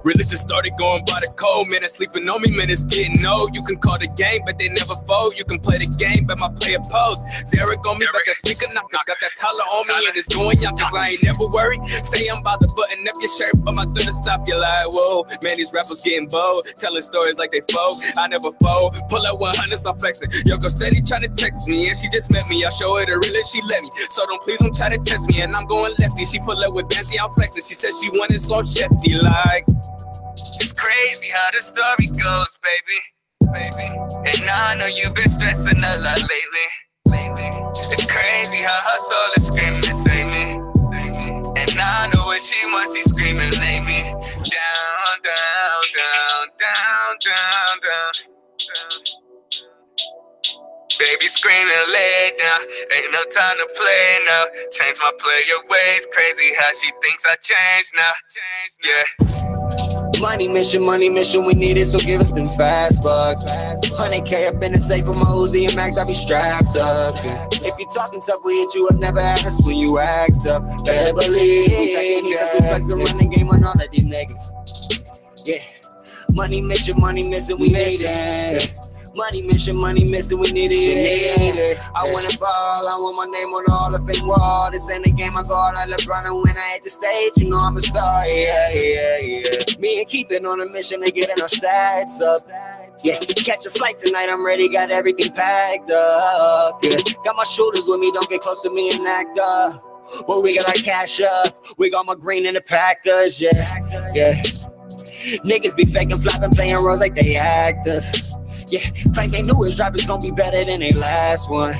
Religion started going by the code, man, it's sleeping on me, man, it's getting old. You can call the game, but they never fold. You can play the game, but my player pose. Derek on me, but that speaker knockers got that Tyler on me, and it's going yonkers. I ain't never worried. Stay on by the button up your shirt, but my third stop you like, whoa. Man, these rappers getting bold, telling stories like they fold. I never fold. Pull up 100, I'm flexing. Yo, go steady trying to text me, and she just met me. I show her the real and she let me. So please don't try to test me, and I'm going lefty. She pull up with Benzie, I'm flexing. She said she wanted some shifty like. It's crazy how the story goes, baby. And I know you've been stressing a lot lately. It's crazy how her soul is screaming to save me. And I know what she wants, she's screaming, lay me down, down, down, down, down, down, down. Baby screaming, lay down. Ain't no time to play now. Change my player ways. Crazy how she thinks I changed now. Yeah. Money mission, we need it, so give us them fast bucks. 100K up in the safe for my Uzi and Max, I be strapped up. If you talking tough, we hit you up, never ask us when you act up. Better believe, we flex and run the game on all of these niggas. Yeah, money mission, we need it. Money mission, we need it. I wanna ball, I want my name on the Hall of Fame wall. This ain't a game, I go out like LeBron, and when I hit the stage, you know I'm a star. Yeah. Me and Keith been on a mission to get our stats up. Yeah, catch a flight tonight, I'm ready, got everything packed up. Yeah, got my shooters with me, don't get close to me and act up. Well, we got our cash up, we got my green in the Packers, yeah. Niggas be faking, flopping, playing roles like they actors. Yeah, claim they knew his drop is gonna be better than their last one.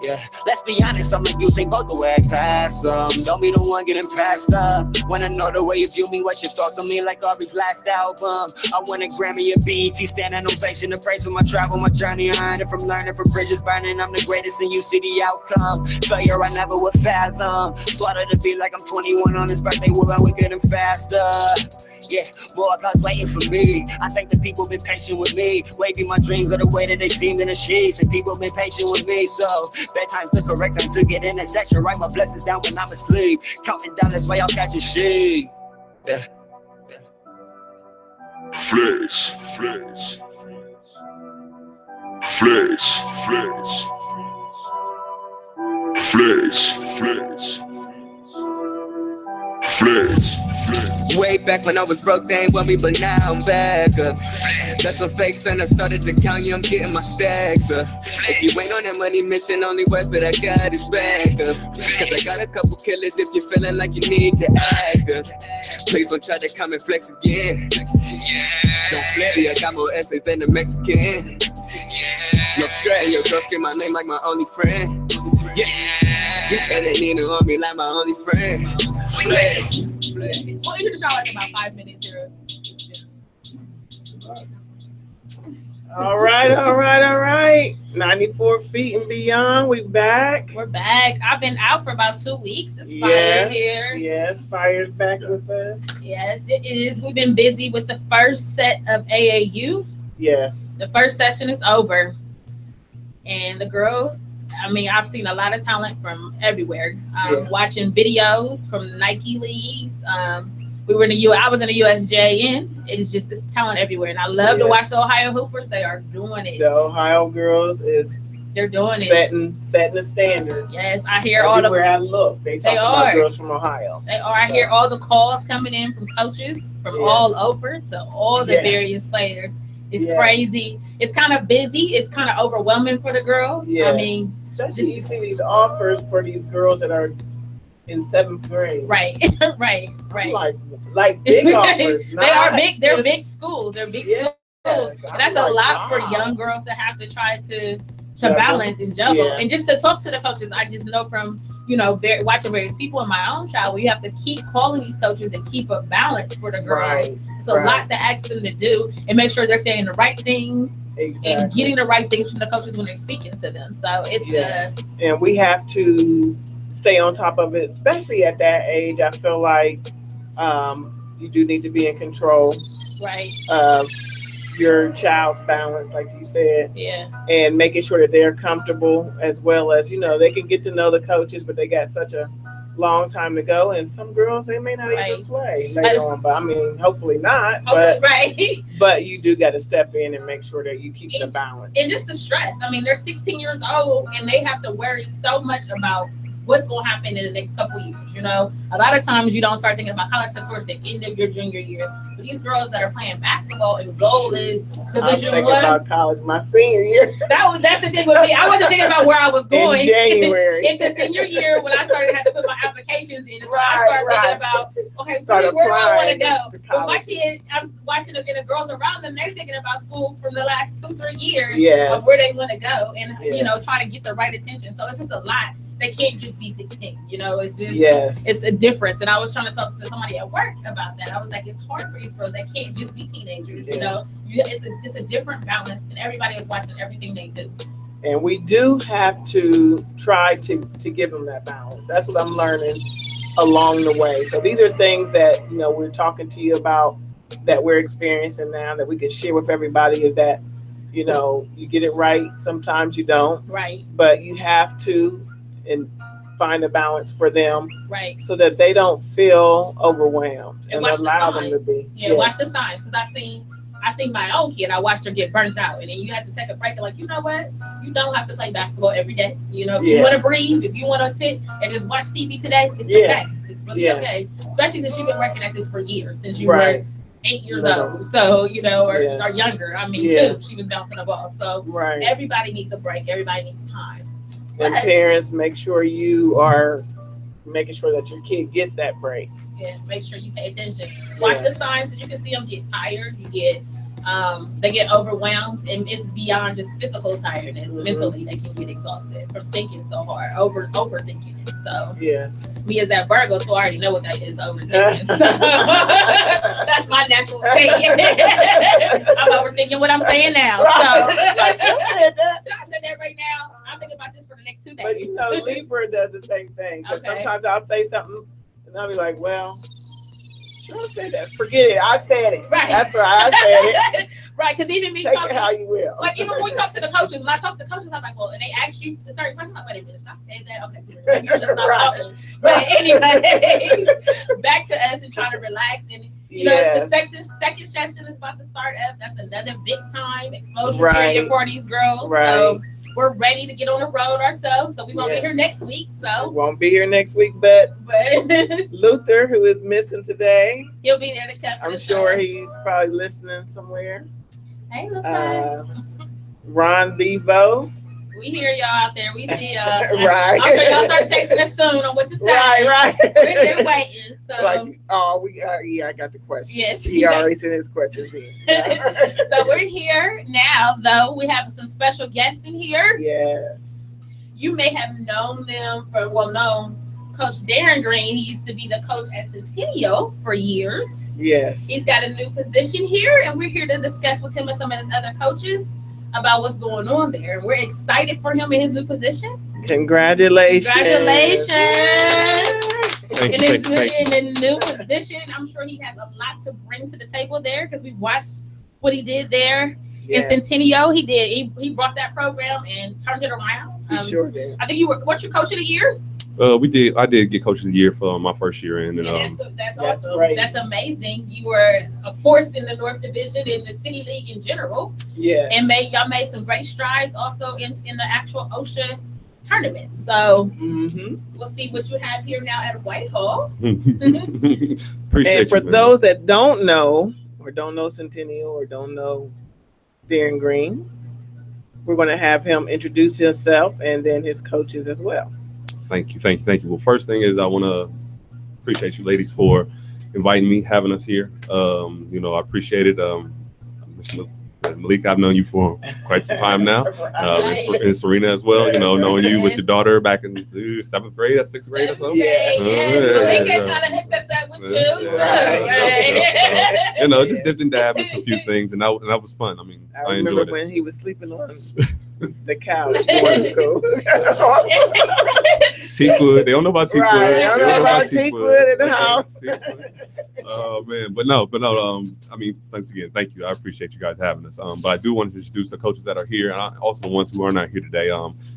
Yeah, let's be honest, I'm like Usain Bolt the way I pass them. Don't be the one getting passed up. Wanna know the way you view me, what's your thoughts on me like Aubrey's last album. I won a Grammy, a BET, standing ovation, the praise for my travel, my journey. I earned it from learning, from bridges burning. I'm the greatest and you see the outcome. Failure I never would fathom. Slaughter the beat like I'm 21 on his birthday, we're wicked and faster. Yeah, more cause waiting for me. I think the people been patient with me. Waving my dreams are the way that they seem in the sheets. And people been patient with me, so bedtime's the correct time to get in that section. Write my blessings down when I'm asleep. Counting down, that's why I'll catch a sheep. Yeah. Flex. Way back when I was broke, they ain't want me, but now I'm back up. Got some fakes and I started to count you, I'm getting my stacks up. If you ain't on that money mission, only words that I got is back up. Cause I got a couple killers if you're feeling like you need to act up. Please don't try to come and flex again. Don't flex. See, I got more essays than the Mexican. No stress, your girl scream my name like my only friend. And they need to on me like my only friend. Flex. Well, you should try like about 5 minutes here. All right. 94 feet and beyond. We're back. I've been out for about 2 weeks. It's Fire here. Yes, Fire's back with us. Yes, it is. We've been busy with the first set of AAU. Yes. The first session is over. And the girls, I mean, I've seen a lot of talent from everywhere. Watching videos from the Nike leagues. We were in the I was in the USJN. It's talent everywhere, and I love to watch the Ohio Hoopers. They are doing it. The Ohio girls they're doing setting the standard. Yes, I hear all the. Everywhere I look, they talk about girls from Ohio. They are. I hear all the calls coming in from coaches from all over to all the various players. It's crazy. It's kind of busy. It's kind of overwhelming for the girls. Yes. I mean, especially you see these offers for these girls that are in 7th grade. Right. Like big offers. They are big. They're big schools. They're big schools. And that's a lot for young girls to have to try to balance and juggle. Yeah. And just to talk to the coaches, I just know from, watching various people in my own child, you have to keep calling these coaches and keep a balance for the girls. It's a lot to ask them to do and make sure they're saying the right things and getting the right things from the coaches when they're speaking to them. So it's and we have to stay on top of it, especially at that age. I feel like you do need to be in control of your child's balance, like you said, and making sure that they're comfortable, as well as they can get to know the coaches, but they got such a long time to go, and some girls they may not even play later on. But I mean, hopefully not. But but you do got to step in and make sure that you keep the balance. And just the stress. I mean, they're 16 years old and they have to worry so much about what's going to happen in the next couple years. You know, a lot of times you don't start thinking about college towards the end of your junior year. But these girls that are playing basketball and goal is Division I. About college my senior year. That's the thing with me. I wasn't thinking about where I was going in January into senior year when I started had to put my applications in. I started thinking about where do I want to go. But my kids, I'm watching them and the girls around them. They're thinking about school from the last 2-3 years of where they want to go and you know try to get the right attention. So it's just a lot. They can't just be 16, you know, it's just, it's a difference. And I was trying to talk to somebody at work about that. I was like, it's hard for these girls. They can't just be teenagers, you know, it's a different balance and everybody is watching everything they do. And we do have to try to give them that balance. That's what I'm learning along the way. So these are things that, you know, we're talking to you about that we're experiencing now that we can share with everybody is that, you know, you get it right. Sometimes you don't. Right. But you have to and find a balance for them, right? So that they don't feel overwhelmed and allow them to be. Yeah, watch the signs because I seen my own kid. I watched her get burnt out, and then you have to take a break and like, you know what? You don't have to play basketball every day. You know, if you want to breathe, if you want to sit and just watch TV today, it's okay. It's really okay. Especially since you've been working at this for years, since you were 8 years old. So you know, or younger. I mean, too. She was bouncing the ball. So everybody needs a break. Everybody needs time. And parents, make sure you are making sure that your kid gets that break. Yeah, make sure you pay attention. Watch the signs because you can see them get tired. You get, they get overwhelmed, and it's beyond just physical tiredness. Mentally, they can get exhausted from thinking so hard, overthinking it. So me as that Virgo, so I already know what that is, overthinking. So that's my natural state. I'm overthinking what I'm saying now. So I said that right now. I'm thinking about this for the next 2 days. But you know, Libra does the same thing. Because sometimes I'll say something and I'll be like, well, should I say that? Forget it. I said it. Right. That's right. I said it. Right. Because even me talking, it how you will. Like even when we talk to the coaches, when I talk to the coaches, I'm like, well, and they ask you to start talking about, wait a minute, I said that. Okay, so maybe you're just not talking. But anyway, back to us and trying to relax and. You know, the second session is about to start up. That's another big time exposure period for these girls. Right. So we're ready to get on the road ourselves. So we won't be here next week. So we won't be here next week, but Luther, who is missing today, he'll be there to cover. I'm sure he's probably listening somewhere. Hey, Luther. Ron Devo. We hear y'all out there. We see y'all. I'm sure y'all start texting us soon on what to say. Right. We're here waiting. So I got the questions. Yes, he already sent his questions in. So we're here now, though. We have some special guests in here. Yes. You may have known them Coach Darren Green. He used to be the coach at Centennial for years. Yes. He's got a new position here, and we're here to discuss with him and some of his other coaches about what's going on there. And we're excited for him in his new position. Congratulations. Congratulations. In the new position, I'm sure he has a lot to bring to the table there because we watched what he did there in Centennial. He brought that program and turned it around. He sure did. I think weren't you coach of the year? I did get coach of the year for my first year in, and that's awesome. Right. That's amazing. You were a force in the North Division in the City League in general. Yes. And y'all made some great strides also in the actual OSHA tournament. So we'll see what you have here now at Whitehall. Appreciate and for those that don't know Centennial or don't know Darren Green, we're going to have him introduce himself and then his coaches as well. Thank you. Well, first thing is I want to appreciate you ladies for inviting me, having us here. I appreciate it. Malik, I've known you for quite some time now. And Serena as well, knowing you with your daughter back in 7th grade, 6th grade or something. Malik kind of hooked us up with you. Just dipped and dabbed into a few things, and that was fun. I mean, I remember when he was sleeping on the couch going to school. Teakwood. They don't know about Teakwood. Right. They don't know about Teakwood in the house. Oh man, but no. I mean, thanks again. Thank you. I appreciate you guys having us. But I do want to introduce the coaches that are here, and also the ones who are not here today.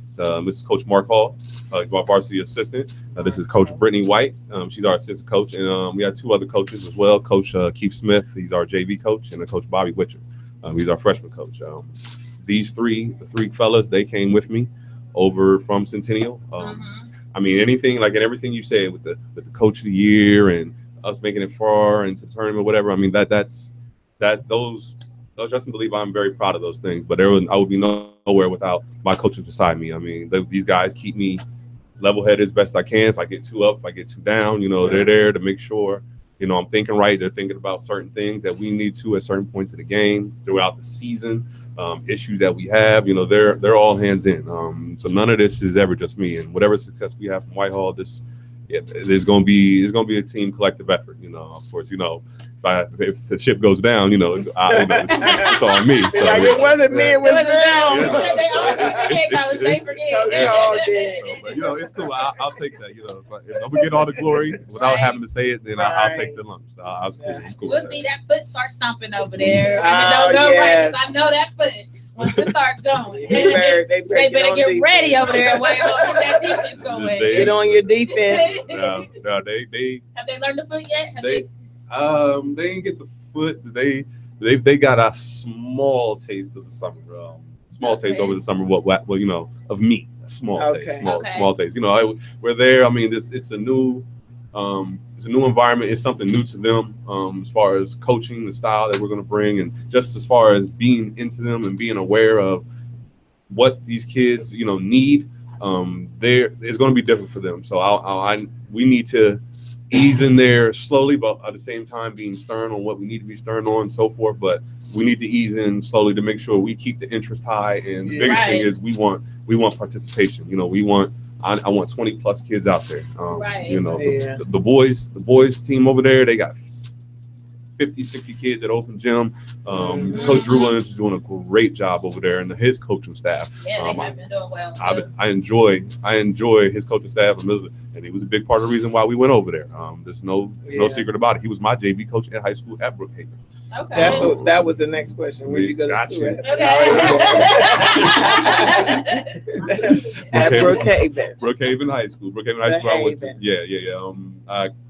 This is Coach Mark Hall. He's my varsity assistant. This is Coach Brittany White. She's our assistant coach, and we have two other coaches as well. Coach Keith Smith. He's our JV coach, and Coach Bobby Witcher. He's our freshman coach. The three fellas, they came with me over from Centennial. I mean, anything like and everything you said with the coach of the year and us making it far into the tournament, whatever. I mean, those trust and believe I'm very proud of those things. But I would be nowhere without my coaches beside me. I mean, these guys keep me level-headed as best I can. If I get too up, if I get too down, they're there to make sure, I'm thinking right. They're thinking about certain things that we need to at certain points of the game throughout the season, issues that we have. They're all hands in. So none of this is ever just me. And whatever success we have from Whitehall, there's going to be a team collective effort. Of course, if the ship goes down, it's all me. So, like it wasn't me, it was them. They forget. But, it's cool. I'll take that. If I'm gonna get all the glory without having to say it, then I'll take the lumps. I'm cool. We'll see that foot start stomping over there. Don't go right, 'cause I know that foot. Once it starts going, they better get ready over there. Get that defense going. Get on your defense. No, they have they learned the foot yet? They didn't get the foot. They got a small taste of the summer. Taste over the summer. What of me. A small taste. Small taste. We're there. I mean, it's a new environment. It's something new to them as far as coaching, the style that we're going to bring, and just as far as being into them and being aware of what these kids need. It's going to be different for them. So we need to ease in there slowly, but at the same time being stern on what we need to be stern on and so forth. But we need to ease in slowly to make sure we keep the interest high. And the biggest thing is we want participation. I want 20 plus kids out there. The boys team over there, they got 50, 60 kids at Open Gym. Coach Drew Williams is doing a great job over there, and his coaching staff. Yeah, they have been doing well. I enjoy his coaching staff, and he was a big part of the reason why we went over there. There's no secret about it. He was my JV coach at high school at Brookhaven. Okay, that was the next question. Where'd you go to school at? Okay. At Brookhaven. Brookhaven High School. Brookhaven High School. I went to. Yeah.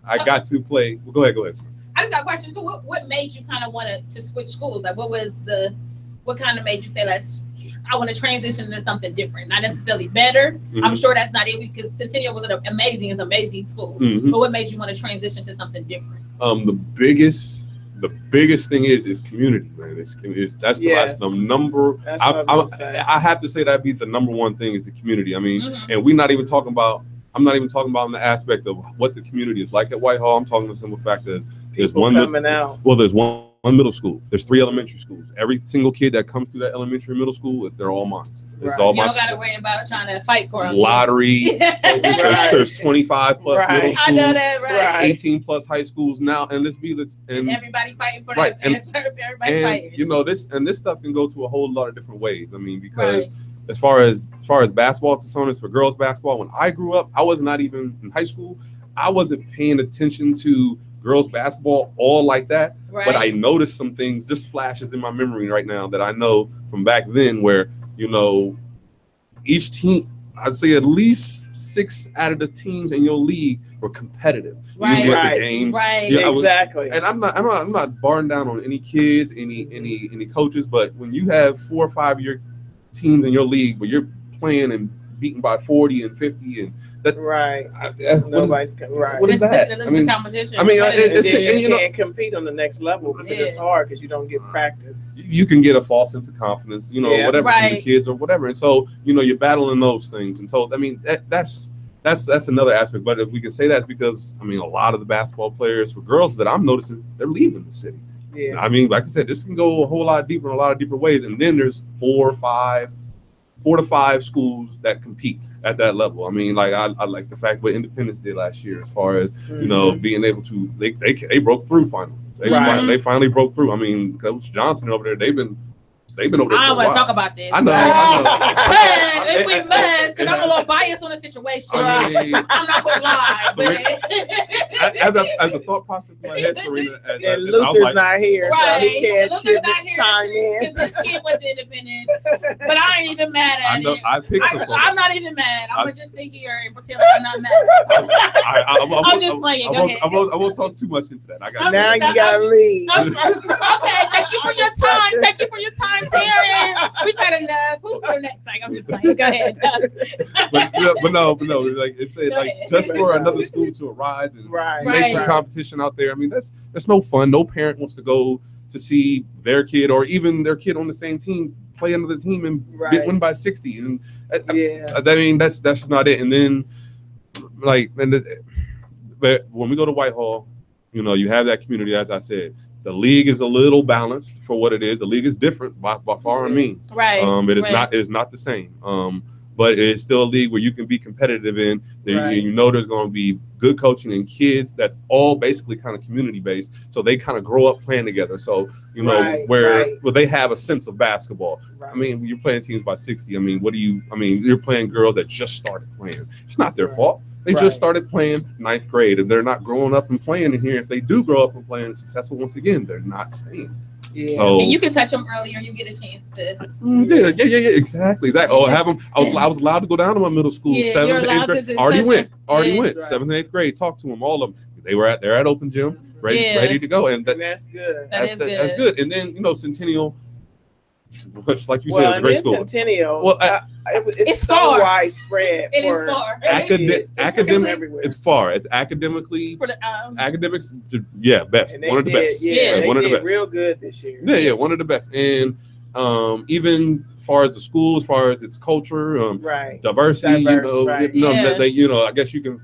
I got to play. Well, go ahead. I just got a question. So what made you kind of want to switch schools? Like what kind of made you say, I want to transition to something different, not necessarily better. Mm-hmm. I'm sure that's not it, because Centennial was an amazing school. Mm-hmm. But what made you want to transition to something different? The biggest thing is community, man. That's the number. I have to say that'd be the number one thing is the community. I mean, and I'm not even talking about in the aspect of what the community is like at Whitehall. I'm talking the simple fact that there's one middle school. There's 3 elementary schools. Every single kid that comes through that elementary middle school, they're all mine. Right. You don't got to worry about trying to fight for them. Lottery. There's 25 plus middle schools. I know that, right. 18 plus high schools now, and everybody fighting for that. Everybody's fighting. This stuff can go to a whole lot of different ways. I mean, because as far as basketball personas for girls basketball, when I grew up, I was not even in high school. I wasn't paying attention to girls basketball all like that, but I noticed some things, just flashes in my memory right now that I know from back then where, each team, I'd say at least 6 out of the teams in your league were competitive. Right. You the games. Right. Exactly. And I'm not barring down on any kids, any coaches, but when you have 4 or 5 year teams in your league where you're playing and beaten by 40 and 50 and that, nobody's what is that? Competition. You can't compete on the next level because it's hard because you don't get practice. You can get a false sense of confidence, whatever from the kids or whatever, and so you're battling those things, and so that's another aspect. But if we can say that's because a lot of the basketball players for girls that I'm noticing, they're leaving the city. Yeah. Like I said, this can go a whole lot deeper in a lot of different ways, and then there's 4 to 5 schools that compete at that level. I like the fact what Independence did last year as far as being able to they broke through finally. They finally broke through. Coach Johnson over there, they've been They've been over there. I don't want to talk about this. I know. But if we must, because I'm a little biased on the situation. I mean, I'm not gonna lie. As a thought process in my head, Serena, and Luther's not here, right. so he can't chime in. Because this kid went to Independent, but I ain't even mad at I know. it. I picked I'm not even mad. I'm gonna just sit here and pretend like I'm not mad. I'm just playing. Go ahead. I won't talk too much into that. Now you gotta leave. Okay, thank you for your time. Thank you for your time, Darren. We've had enough. Who's your next thing? I'm just playing. Go ahead. but no. Like it said, like just for another school to arise and make some competition out there. I mean, that's no fun. No parent wants to go to see their kid or even their kid on the same team play another team and win by 60. And I mean, that's just not it. And then but when we go to Whitehall, you know, you have that community, as I said. The league is a little balanced for what it is. The league is different by far and means. Right. It is not the same. But it is still a league where you can be competitive in. You know there's going to be good coaching and kids that's all basically kind of community based. So they kind of grow up playing together. So, you know, where they have a sense of basketball. Right. I mean, you're playing teams by 60. I mean, you're playing girls that just started playing. It's not their fault. They just started playing 9th grade, and they're not growing up and playing in here. If they do grow up and playing successful, once again, they're not staying. Yeah. So, and you can touch them earlier. You get a chance to. Yeah. Exactly. Oh, have them. I was allowed to go down to my middle school. 7th, 8th grade. Already went. 7th and 8th grade. Talk to them. All of them. They're at open gym, ready to go, and that's good. That's good. And then Centennial. Much like you said, it's a great school. Centennial. Well, it's so widespread. It is far. Academic. It's far. It's academically for the academics. Best. One of the best. One of the best. Real good this year. Yeah, one of the best. And even as far as the school, as far as its culture, diversity. I guess you can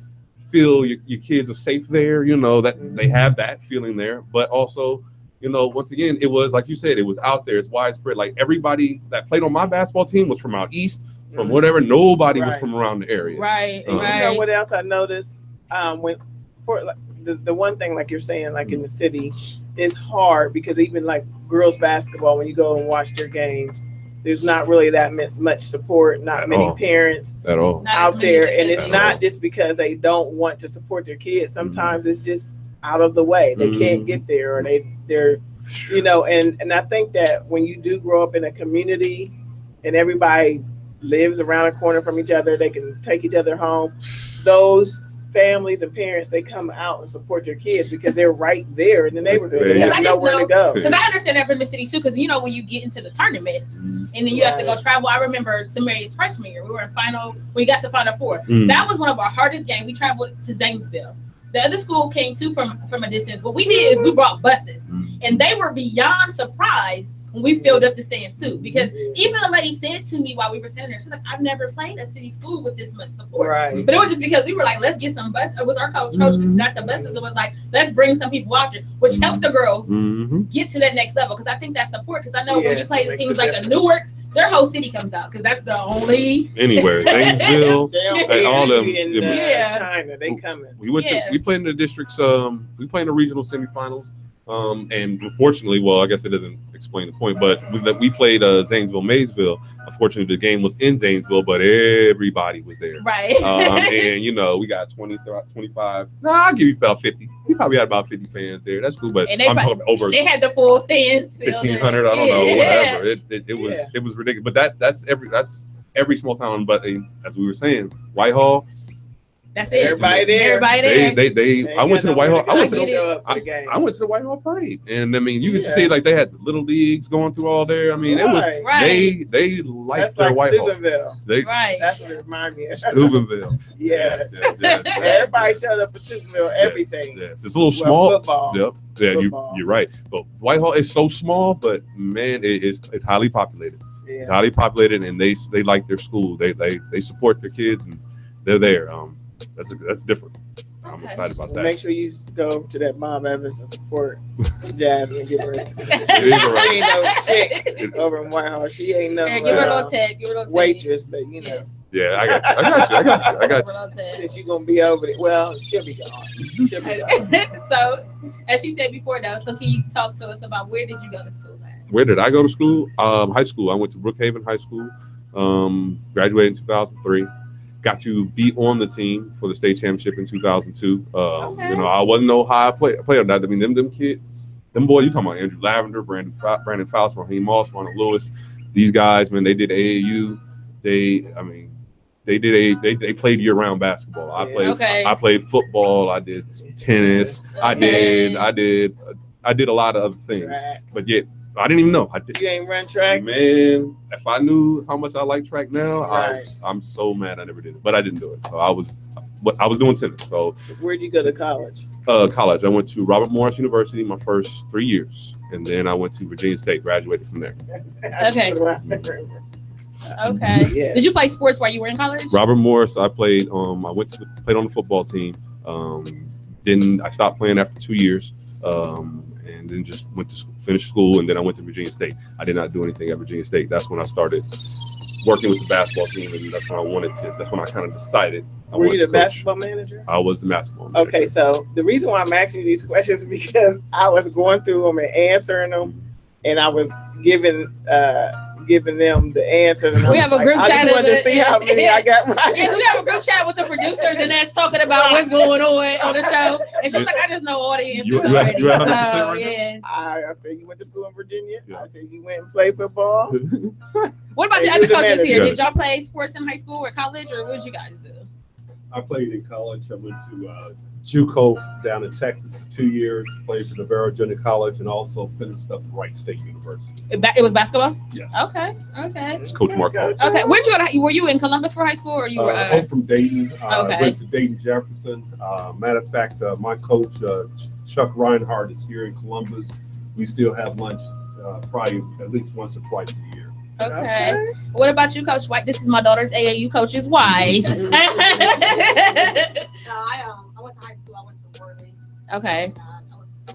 feel your kids are safe there. You know that they have that feeling there, but also. You know, once again, it was like you said, it was out there. It's widespread. Like everybody that played on my basketball team was from out east, from whatever. Nobody was from around the area. Right. You know what else I noticed? The one thing, like you're saying, like in the city, it's hard because even like girls basketball, when you go and watch their games, there's not really that much support, not many parents at all out there, and it's not just because they don't want to support their kids. Sometimes it's just out of the way. They can't get there, or they're and I think that when you do grow up in a community and everybody lives around a corner from each other, they can take each other home. Those families and parents, they come out and support their kids because they're right there in the neighborhood. They have nowhere to go. Because I understand that from the city too. Because when you get into the tournaments and then you have to go travel. I remember Samaria's freshman year, we were in final. We got to Final Four. That was one of our hardest games. We traveled to Zanesville. The other school came too from a distance. What we did is we brought buses, and they were beyond surprised when we filled up the stands too. Because even a lady said to me while we were standing there, she's like, "I've never played a city school with this much support." Right. But it was just because we were like, "Let's get some bus." It was our coach. Coach got the buses. It was like, "Let's bring some people out there," which helped the girls get to that next level. Because I think that support. Because I know when you play the teams like a Newark. Their whole city comes out because that's the only anywhere. Zanesville, all of them. China, they coming. We played in the districts. We played in the regional semifinals. And unfortunately, well, I guess it doesn't explain the point, but we played Zanesville, Maysville. Unfortunately, the game was in Zanesville, but everybody was there. Right. And, we got 20, 25. I'll give you about 50. We probably had about 50 fans there. That's cool, but I'm talking over. They had the full stands. 1,500, I don't know, whatever. It was ridiculous. But that's every small town. But as we were saying, Whitehall. That's it. Everybody there. I went to the Whitehall. I went to the Whitehall parade, and I mean, you can see like they had little leagues going through all there. I mean, it was they liked their Whitehall. That's what it reminded me of. Steubenville. Yes. Everybody showed up for Steubenville. Everything. Yes, it's a little small. Football. Yep. Yeah, you're right. But Whitehall is so small, but man, it's highly populated. Yeah. It's highly populated, and they like their school. They support their kids, and they're there. That's different. I'm excited about that. Make sure you go over to that Mom Evans and support Jasmine and give her she ain't no chick over in Whitehall. She ain't no give her a little tip. Waitress, but Yeah, I got you. Since you're gonna be over there, well, she'll be gone. So, as she said before, though, so can you talk to us about where did you go to school at? Where did I go to school? High school. I went to Brookhaven High School. Graduated in 2003. Got to be on the team for the state championship in 2002. Okay. You know, I wasn't no high player. I mean, them kids, them boys. You talking about Andrew Lavender, Brandon Faust, Raheem Moss, Ronald Lewis. These guys, man, they did AAU. They played year-round basketball. I played football. I did tennis. I did a lot of other things. Track. But yet, I didn't even know. You ain't run track? Man, if I knew how much I like track now, Right. I'm so mad I never did it. But I didn't do it. So I was doing tennis. So Where'd you go to college? college, I went to Robert Morris University my first 3 years. And then I went to Virginia State, graduated from there. Okay. Okay. Yes. Did you play sports while you were in college? Robert Morris, I played. Played on the football team. I stopped playing after 2 years, and then just went to finish school, and then I went to Virginia State. I did not do anything at Virginia State. That's when I started working with the basketball team, and that's when I wanted to. That's when I kind of decided. Were you the basketball manager? I was the basketball manager. Okay, so the reason why I'm asking you these questions is because I was going through them and answering them, and I was giving them the answers. And We have a group I chat just wanted to see how many I got right. Yeah, we have a group chat with the producers, and that's talking about what's going on the show. And she was like, "I just know all the answers You already." you 100% So right now? yeah. I said you went to school in Virginia. Yeah. I said you went and played football. What about Hey, the you other was a coaches here? manager. Did y'all play sports in high school or college, or what did you guys do? I played in college. I went to JUCO down in Texas for 2 years, played for Navarro Junior College, and also finished up at Wright State University. It was basketball. Yes. Okay. It's Coach Mark. Okay. Where'd you go? Were you in Columbus for high school, or you were? I'm from Dayton. Okay. Went to Dayton Jefferson. Matter of fact, my coach, Chuck Reinhardt, is here in Columbus. We still have lunch probably at least once or twice a year. Okay. What about you, Coach White? This is my daughter's AAU coach's wife. I went to high school. I went to Worley. Okay. I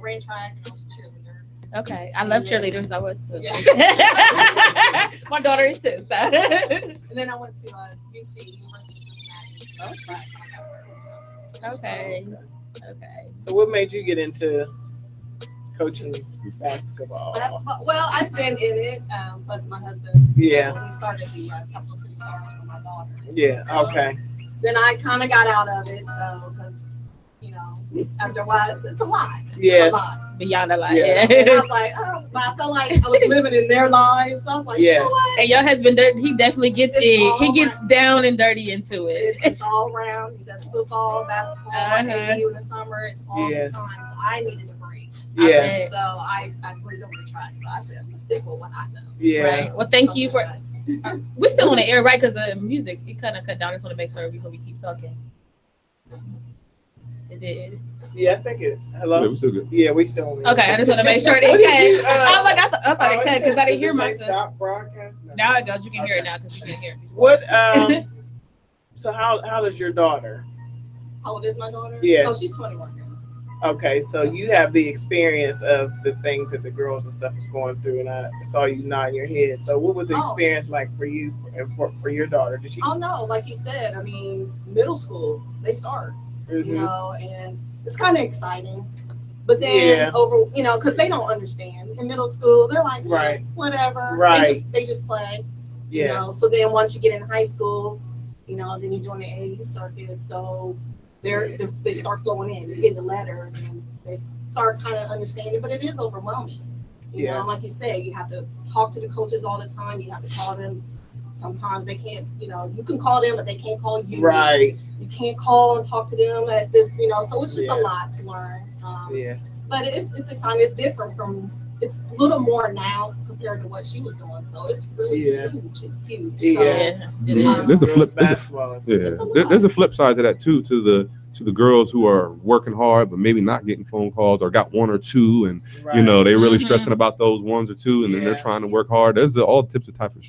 ran track and I was a cheerleader. Okay. I love cheerleaders. I was too. Yeah. My daughter is too. So. And then I went to UC, University of Cincinnati. Okay. Okay. So what made you get into coaching basketball? Well, I've been in it, plus my husband. Yeah. So we started the Capital City Stars for my daughter. Yeah. So Okay. Then I kind of got out of it, so because otherwise it's a lot. It's Yes. a lot. Beyond a lot. Yes. Yeah. And I was like, oh, but I felt like I was living in their lives. So I was like, you know Yes. what? And your husband, he definitely gets It's in. all He gets around. down and dirty into it. It's all around. He does football, basketball, AAU in the summer. It's all Yes. the time. So I needed a break. Yes. So I agreed over the track. So I said, I'm gonna stick with what I know. Yeah. Right. Well, thank you for. We're still on the air, right? Because the music it kind of cut down. I just want to make sure before we keep talking. It did. Yeah, I think it. Yeah, Hello. we still good. Yeah, we still. Okay, I just want to make sure it What did you, cut. I was like, I thought it cut because I didn't hear myself. myself. Stop broadcast. No. Now it goes. You can hear it now because you can hear it. What? So how does your daughter? How old is my daughter? Yes. Oh, she's 21 now. Okay, so you have the experience of the things that the girls and stuff is going through, and I saw you nod your head. So what was the Oh. experience like for you and for your daughter? Did she? Oh no, like you said, I mean, middle school, they start, you Mhm. know, and it's kind of exciting. But then Yeah. over, you know, because they don't understand. In middle school, they're like, Right. whatever. Right. They just play. You know, Yes. so then once you get in high school, you know, then you're doing the AAU circuit, so they start flowing in. You get the letters and they start kind of understanding, but it is overwhelming. You know, Yes. like you said, you have to talk to the coaches all the time. You have to call them. Sometimes they can't, you know, you can call them, but they can't call you. Right. You can't call and talk to them at this, you know, so it's just Yeah. a lot to learn. Yeah. But it's exciting. It's different it's a little more now compared to what she was doing. So it's really Yeah. huge. It's huge. Yeah. So, Yeah, it Mhm. is. There's a flip. Basketball is- Yeah, It's a lot. there's a flip side to that too. To the girls who are working hard but maybe not getting phone calls or got one or two, and Right. you know they really Mhm. stressing about those ones or two, and then they're Yeah. trying to work hard. There's all different types of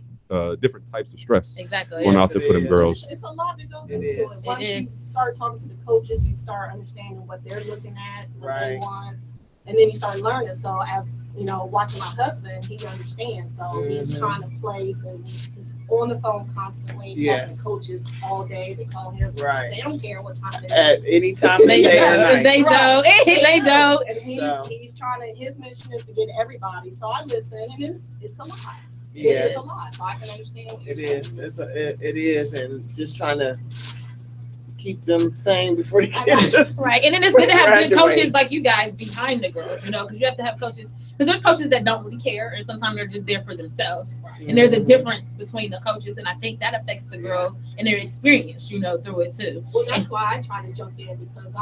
stress Exactly. going Yes, out there it for them is. girls. It's a lot that goes It into is. it. Once It you is. start talking to the coaches, you start understanding what they're looking at, what they Right. want. And then you start learning. So as you know, watching my husband, he understands. So he's trying to place, and he's on the phone constantly, talking to coaches all day. They call him. Right. They don't care what time it is. At any time of the day or night. They don't. They don't. And he's trying to. His mission is to get everybody. So I listen, and it's a lot. Yeah. It is a lot. So I can understand what you're saying. It is, and just trying to keep them sane before they get right. And then it's good to have good coaches like you guys behind the girls, you know, because you have to have coaches. Because there's coaches that don't really care, and sometimes they're just there for themselves. Right. And there's a difference between the coaches, and I think that affects the girls and their experience, you know, through it too. Well, that's why I try to jump in, because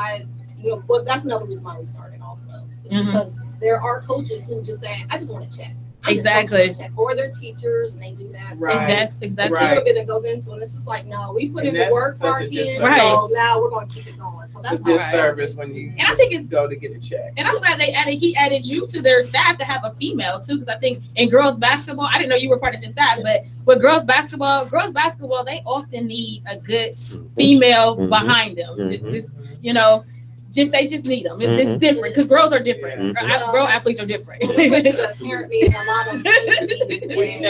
well, that's another reason why we started also. Is because there are coaches who just say, I just want to check. Exactly. Or they're teachers and they do that. Right. So exactly. There's a little bit that goes into it. And it's just like, no, we put in the work for our kids. Right. So now we're going to keep it going. So that's a good service when you and I think it's go to get a check. And I'm glad he added you to their staff to have a female too, because I think in girls basketball, I didn't know you were part of the staff, but with girls basketball, they often need a good female behind them. Just you know. They just need them. It's different because girls are different. Girl athletes are different. We went to the parent meeting. A lot of parents they're different.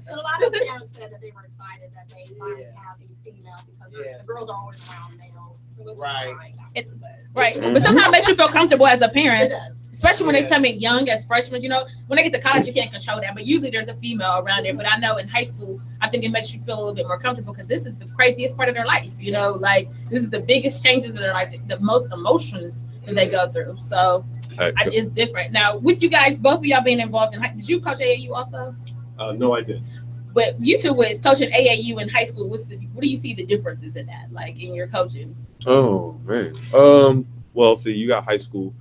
A lot of parents said that they were excited that they finally have a female because the girls are always around males. Right. But sometimes it makes you feel comfortable as a parent. Especially when they come in young as freshmen, you know, when they get to college, you can't control that. But usually there's a female around there. But I know in high school, I think it makes you feel a little bit more comfortable because this is the craziest part of their life. You know, like this is the biggest changes in their life, the most emotions that they go through. So it's different. Now, with you guys, both of y'all being involved in did you coach AAU also? No, I didn't. But you two with coaching AAU in high school, what do you see the differences in that, like in your coaching? Oh, man. Well, see, you got high school.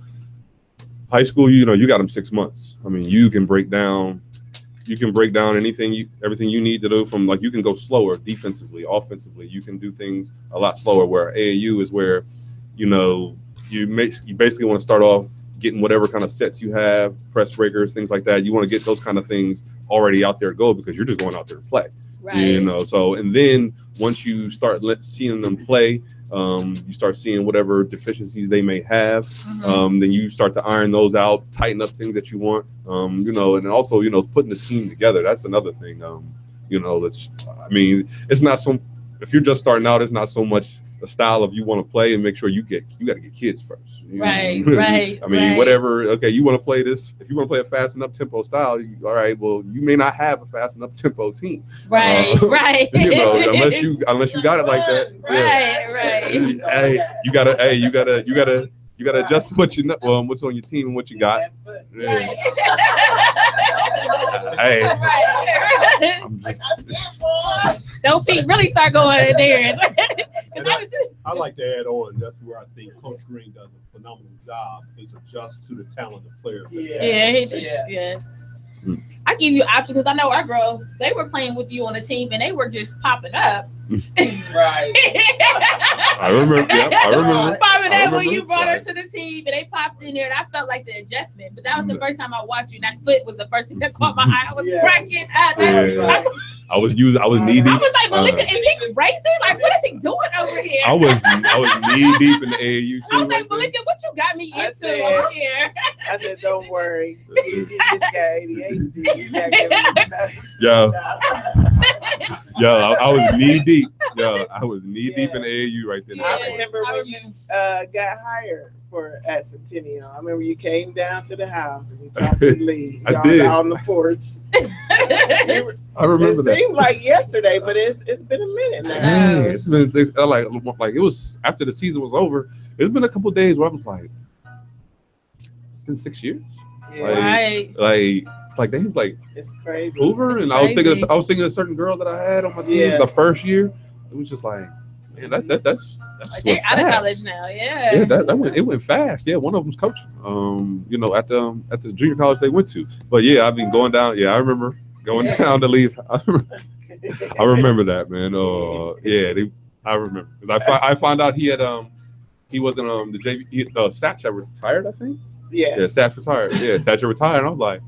High school, you know, you got them 6 months. I mean, you can break down everything you need to do from, like, you can go slower defensively, offensively. You can do things a lot slower, where AAU is where, you know, you basically want to start off getting whatever kind of sets you have, press breakers, things like that. You want to get those kind of things already out there to go because you're just going out there to play. Right. You know, so, and then once you start seeing them play, you start seeing whatever deficiencies they may have. Then you start to iron those out, tighten up things that you want, you know, and also, you know, putting the team together. That's another thing. You know, it's not so, if you're just starting out, it's not so much the style of you want to play and make sure you got to get kids first. Right. I mean, whatever. Okay, you want to play this. If you want to play a fast and up tempo style, all right. Well, you may not have a fast and up tempo team. Right. Right. You know, unless you got it like that. Right. Hey, you gotta adjust what you know. What's on your team and what you got. Yeah. Hey. I'm just, don't feet really start going in there. I like to add on. That's where I think Coach Green does a phenomenal job. Is adjust to the talent of players. Yes. I give you options because I know our girls. They were playing with you on the team and they were just popping up. Right. I remember. Popping up when you brought her to the team and they popped in there and I felt like the adjustment. But that was the first time I watched you. And that foot was the first thing that caught my eye. I was cracking up. I was knee deep. I was like, Malika, is he racing? Like, what is he doing over here? I was knee deep in the AAU too. I was like, Malika, what you got me into over here? I said, don't worry. You just got ADHD. You gotta I was knee deep. I was knee deep in the AAU right there. I remember when you got hired at Centennial. I remember you came down to the house and you talked to Lee. I did. Out on the porch. I remember that. It seemed like yesterday, but it's been a minute now. Dang, it's been like it was after the season was over. It's been a couple of days where I was like, it's been 6 years. It's crazy. Over, and I was thinking of certain girls that I had on my team the first year. It was just like, man, that's they're out of college now. It went fast. Yeah, one of them's coaching. You know, at the junior college they went to. But yeah, I've been going down. Yeah, I remember going down to leave. I remember that, man. I remember because I found out he wasn't the JV. Satch had retired, I think. Yeah, Satch retired. Yeah, Satch retired. And I was like,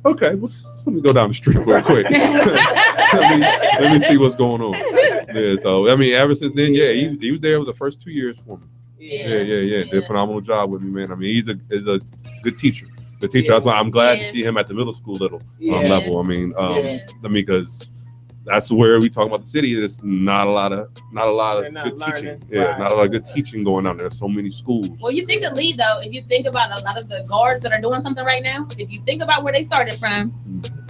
okay, well, let me go down the street real quick. let me see what's going on. Yeah, so I mean, ever since then, he was there for the first 2 years for me. Did a phenomenal job with me, man. I mean, he's a good teacher. The teacher. That's why I'm glad to see him at the middle school level. I mean, because that's where we talk about the city. There's not a lot of good teaching. Not a lot of good teaching going on. There's so many schools. Well, you think of Lee though. If you think about a lot of the guards that are doing something right now, if you think about where they started from,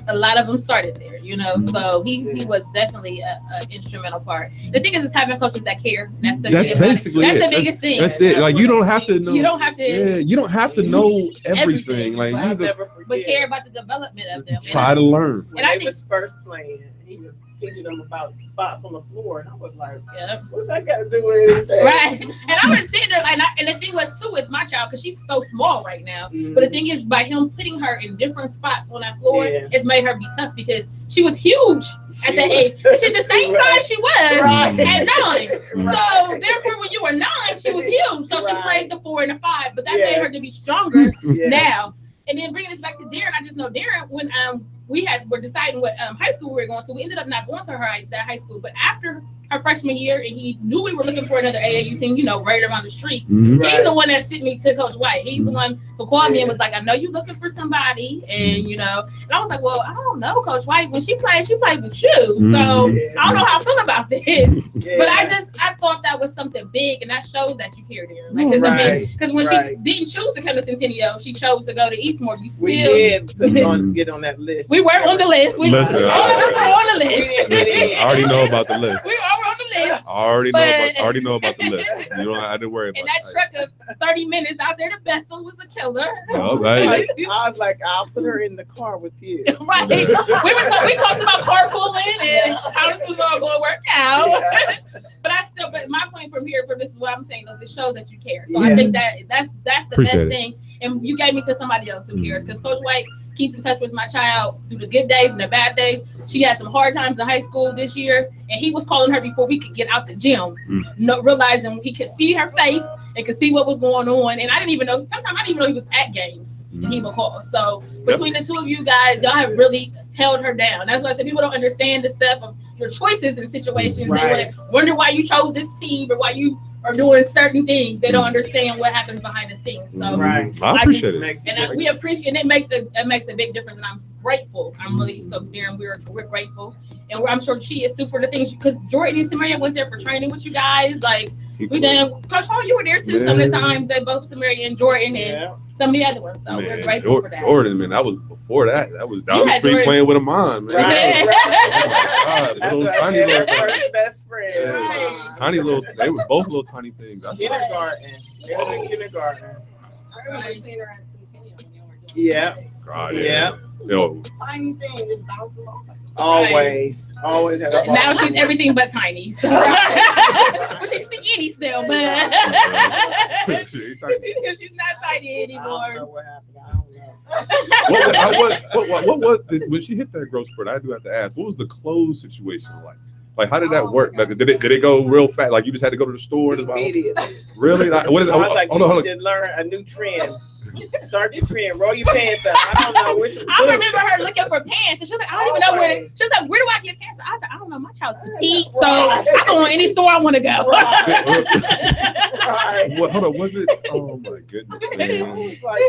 a lot of them started there. You know, so he was definitely an instrumental part. The thing is having coaches that care. That's the biggest thing. That's it. Like you don't have to know. You don't have to. Yeah, you don't have to know everything. Like but care about the development of them. Try to learn. When I was first playing, he was teaching them about spots on the floor, and I was like, what's that got to do with anything? Right. And I was sitting there, and the thing was too with my child, because she's so small right now. But the thing is, by him putting her in different spots on that floor, it's made her be tough because she was huge at that age. She's the same size she was at 9. So therefore, when you were 9, she was huge. So she played the 4 and the 5, but that made her to be stronger now. And then bringing this back to Darren, I just know Darren, when we're deciding what high school we were going to, we ended up not going to that high school. But after her freshman year, and he knew we were looking for another AAU team, you know, right around the street. He's the one that sent me to Coach White. He's the one who called me and was like, I know you're looking for somebody. And, you know, and I was like, well, I don't know, Coach White. When she played with you. So I don't know how I feel about this. But I thought that was something big, and that shows that you care there. Like, because when she didn't choose to come to Centennial, she chose to go to Eastmore. You still get on that list. We were on the list. All of us were on the list. I already know about the list. We were on the list. I already know about the list. You don't have to worry about that. And that truck of 30 minutes out there to Bethel was a killer. All right. I was like, I'll put her in the car with you. Right. We talked about carpooling and how this was all going to work out. But my point from this is what I'm saying, though, it shows that you care. So I think that's the best thing. And you gave me to somebody else who cares, because Coach White keeps in touch with my child through the good days and the bad days. She had some hard times in high school this year, and he was calling her before we could get out the gym, realizing he could see her face and could see what was going on. And I didn't even know, sometimes I didn't even know he was at games, and he would call. So between the two of you guys, y'all have really held her down. That's why I said people don't understand the stuff of your choices in situations. They would wonder why you chose this team or why you are doing certain things. They don't understand what happens behind the scenes. So I appreciate it. And we appreciate it. It makes a big difference, and I'm grateful. I'm really so Darren, we're grateful. And I'm sure she is too for the things, because Jordan and Samaria went there for training with you guys. Like we done, Coach Hall, you were there too. Some of the times that both Samaria and Jordan and some of the other ones. So we're grateful for that. Jordan, man, that was before that. That was down the street playing with a mom, man. Little tiny little first best friend. Right. Tiny little, they were both little tiny things. Kindergarten. They were in kindergarten. I remember seeing her at Centennial when they were doing tiny thing, just bouncing off. Always have a now she's everything but tiny. So well, she's skinny still, but she's not tiny anymore. I don't know what happened. I don't know. What was when she hit that growth spurt? I do have to ask, what was the clothes situation like? Like, how did that work? Like, did it go real fast? Like, you just had to go to the store? Immediately. Really? Like, what is? I was like, you need to learn a new trend. Start your trend. Roll your pants up. I don't know which. I remember her looking for pants, and she was like, I don't even know where. She was like, where do I get pants? I was like, I don't know. My child's petite, so I go in any store I want to go. Hold on. Was it? Oh my goodness. It was like,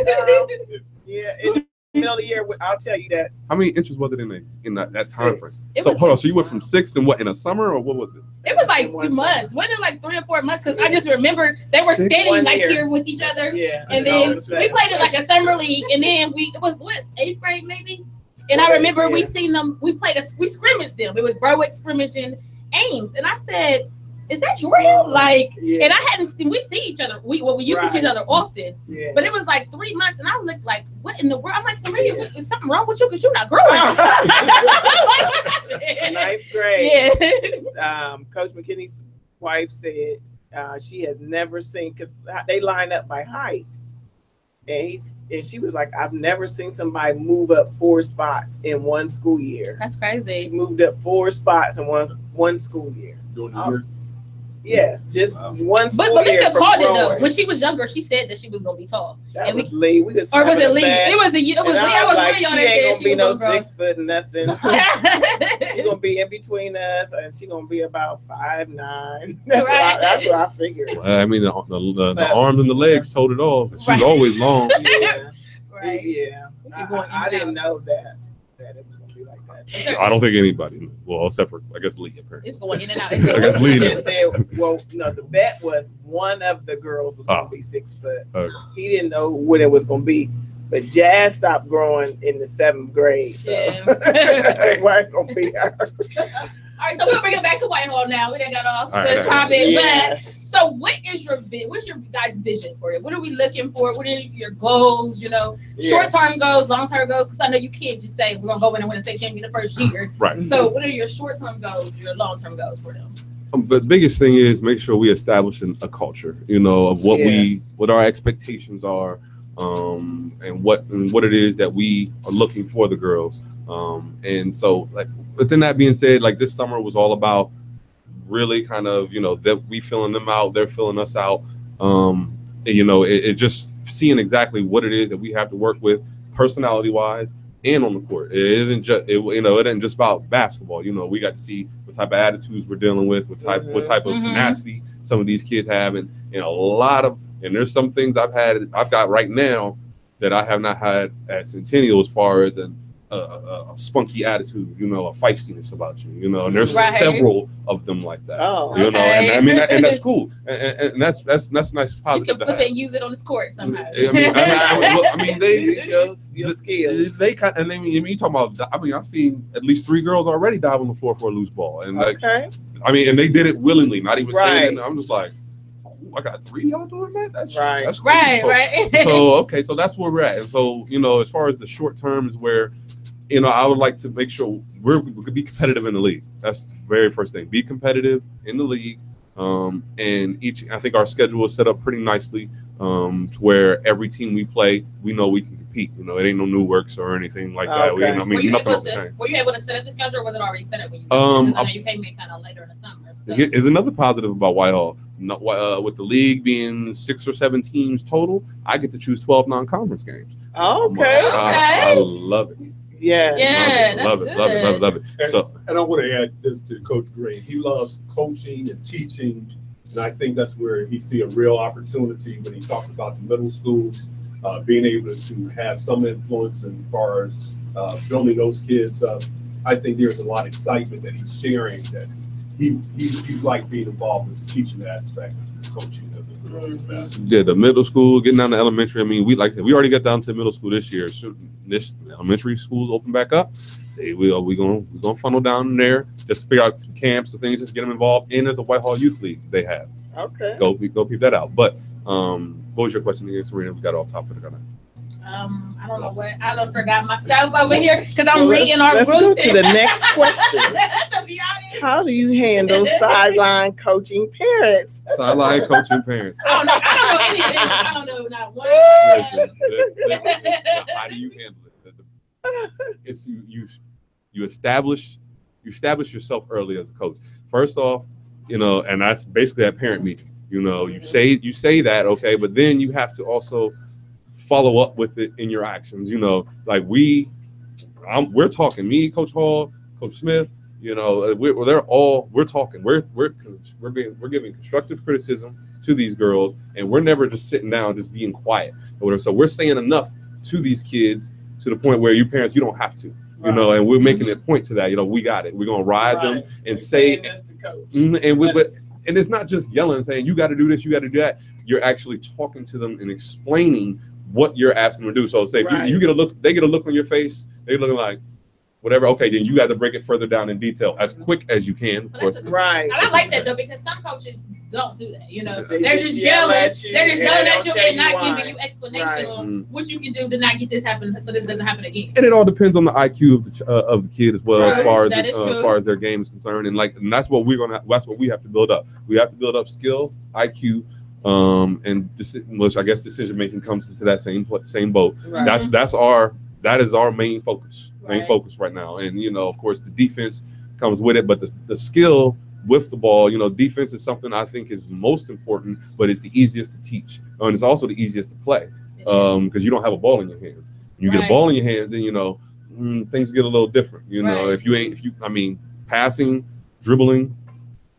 in the middle of the year, I'll tell you that. How many inches was it in that time frame? So hold on. So you went from 6 and what, in a summer, or what was it? It was like 3 months. Wasn't it like 3 or 4 months? Because I just remember they were skating like here with each other. Yeah. And then we played it like a summer league, and then it was 8th grade maybe. And I remember we seen them. We scrimmaged them. It was Berwick scrimmaging Ames, and I said, is that Jordan? Like, and I hadn't seen, we see each other. We used to see each other often, but it was like 3 months, and I looked like, what in the world? I'm like, Samaria, is something wrong with you? Because you're not growing. 9th grade. Coach McKinney's wife said she has never seen, because they line up by height. And she was like, I've never seen somebody move up 4 spots in one school year. That's crazy. She moved up 4 spots in one school year. During the year? Yes, just one. But Malika called it though. When she was younger, she said that she was gonna be tall. That was Lee. Or was it Lee? It was Lee. I was like, she ain't gonna be no 6 foot nothing. She's gonna be in between us, and she's gonna be about 5'9". That's what I figured. Well, I mean, the arms and the legs told it all. She's always long. Yeah. Right. Yeah. I didn't know that it was gonna be like that. I don't think anybody, well, except for I guess Lee apparently. It's going in and out. I guess Lee said, well, no, the bet was one of the girls was gonna be 6 foot. Okay. He didn't know what it was gonna be. But Jazz stopped growing in the 7th grade, so it wasn't gonna be her. All right, so we'll bring it back to Whitehall now. We done got off the topic. Yes. But so what is what's your guys' vision for it? What are we looking for? What are your goals? You know, short-term goals, long-term goals? Because I know you can't just say we're gonna go in and win a state champion the first year. Right. So what are your short-term goals, your long-term goals for them? But the biggest thing is make sure we establish a culture, you know, of what our expectations are, and what it is that we are looking for the girls. And so, like, within that being said, like, this summer was all about really kind of, you know, that we filling them out, they're filling us out. And, you know, it just seeing exactly what it is that we have to work with personality wise and on the court. It isn't just, it isn't just about basketball. You know, we got to see what type of attitudes we're dealing with, what type of tenacity some of these kids have, and there's some things I've got right now that I have not had at Centennial, as far as a spunky attitude, you know, a feistiness about you, you know, and there's several of them like that. You know, and I mean, and that's cool, and that's nice, positive. You can flip it and use it on its court somehow. I mean, they shows your skills. They kind, and I mean, you talking about. I mean, I've seen at least 3 girls already dive on the floor for a loose ball, and like, I mean, and they did it willingly, not even saying it. I'm just like, I got 3 y'all doing that. That's cool. Right. So that's where we're at. And so, you know, as far as the short term is where, you know, I would like to make sure we could be competitive in the league. That's the very first thing. Be competitive in the league. And I think our schedule is set up pretty nicely, to where every team we play, we know we can compete. You know, it ain't no new works or anything like that. Were you able to set up the schedule, or was it already set up when you came in? I know you came in kind of later in the summer. So. Here's another positive about Whitehall. With the league being 6 or 7 teams total, I get to choose 12 non-conference games. I love it. Love it. And I want to add this to Coach Green. He loves coaching and teaching, and I think that's where he see a real opportunity when he talked about the middle schools, being able to have some influence as far as building those kids up. I think there's a lot of excitement that he's sharing, that he's like being involved with the teaching aspect of coaching of the girls. Yeah, the middle school, getting down to elementary. I mean, we already got down to middle school this year. So this elementary schools open back up. We're gonna funnel down there, just figure out some camps and things, just get them involved. And there's a Whitehall Youth League they have. Okay. Go peep that out. But what was your question again, Serena? We got off topic on that. I don't know what I forgot myself over here because I'm reading our group. Let's go to the next question. To be honest, how do you handle sideline coaching parents? Sideline coaching parents. I don't know any of them. I don't know not one. How do you handle it? It's you establish yourself early as a coach. First off, you know, and that's basically at parent meeting. You know, you say that, okay, but then you have to also follow up with it in your actions. You know, like we're talking, me, Coach Hall, Coach Smith, you know, we're talking, we're giving constructive criticism to these girls, and we're never just sitting down just being quiet or whatever. So we're saying enough to these kids to the point where you parents, you don't have to, you know, and we're making a point to that. You know, we got it. We're gonna ride them and say, and it's not just yelling, saying you got to do this, you got to do that. You're actually talking to them and explaining what you're asking them to do. So say if you get a look, they get a look on your face, they're looking like whatever. Okay, then you got to break it further down in detail as quick as you can. Of course. Right. And I like that though, because some coaches don't do that. You know, they're just yelling at you and not giving you explanation on what you can do to not get this happen, so this doesn't happen again. And it all depends on the IQ of the kid as well, as far as their game is concerned. And that's what we have to build up. We have to build up skill, IQ. Which I guess decision making comes into that same boat. Right. That is our main focus right now. And you know, of course, the defense comes with it, but the skill with the ball, you know, defense is something I think is most important, but it's the easiest to teach, and it's also the easiest to play because you don't have a ball in your hands. You get a ball in your hands, and you know things get a little different. You know, I mean, passing, dribbling,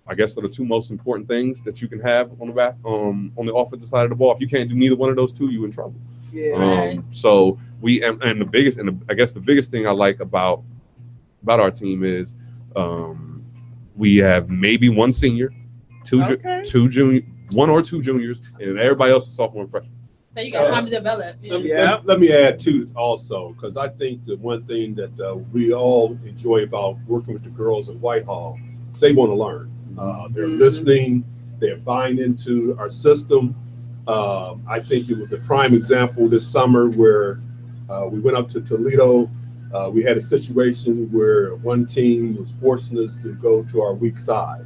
I guess are the two most important things that you can have on the offensive side of the ball. If you can't do neither one of those two, you're in trouble. Yeah. So we and the biggest I guess the biggest thing I like about our team is we have maybe one senior, two junior, one or two juniors, and everybody else is sophomore and freshman. So you got time to develop. Let me add too also, because I think the one thing that we all enjoy about working with the girls at Whitehall, they want to learn. They're listening. They're buying into our system. I think it was a prime example this summer where we went up to Toledo. We had a situation where one team was forcing us to go to our weak side.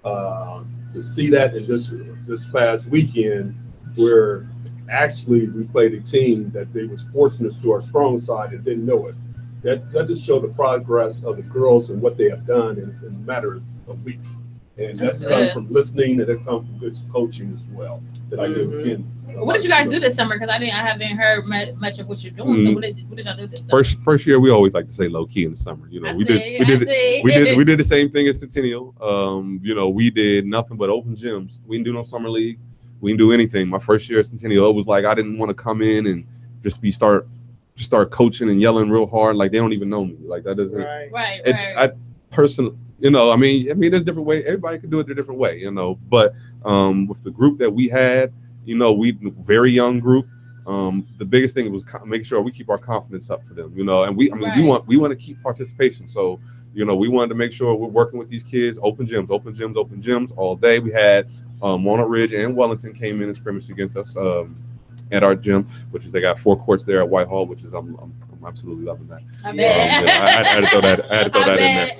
To see that in this past weekend, where actually we played a team that they was forcing us to our strong side and didn't know it. That just showed the progress of the girls and what they have done in a matter of weeks. And that's come from listening, and it comes from good coaching as well. That I give again. What did you guys do this summer? Because I haven't heard much of what you're doing. So what did y'all do this summer? First year, we always like to say low key in the summer. You know, we did the same thing as Centennial. You know, we did nothing but open gyms. We didn't do no summer league. We didn't do anything. My first year at Centennial, it was like I didn't want to come in and just start coaching and yelling real hard. Like they don't even know me. Like that doesn't. Right. I personally. You know, I mean, there's different ways. Everybody can do it a different way, you know. But with the group that we had, you know, very young group. The biggest thing was making sure we keep our confidence up for them, you know. And we want to keep participation. So, you know, we wanted to make sure we're working with these kids. Open gyms all day. We had Walnut Ridge and Wellington came in and scrimmaged against us at our gym, which is they got 4 courts there at Whitehall, which is I'm absolutely loving that. I had to throw that in there.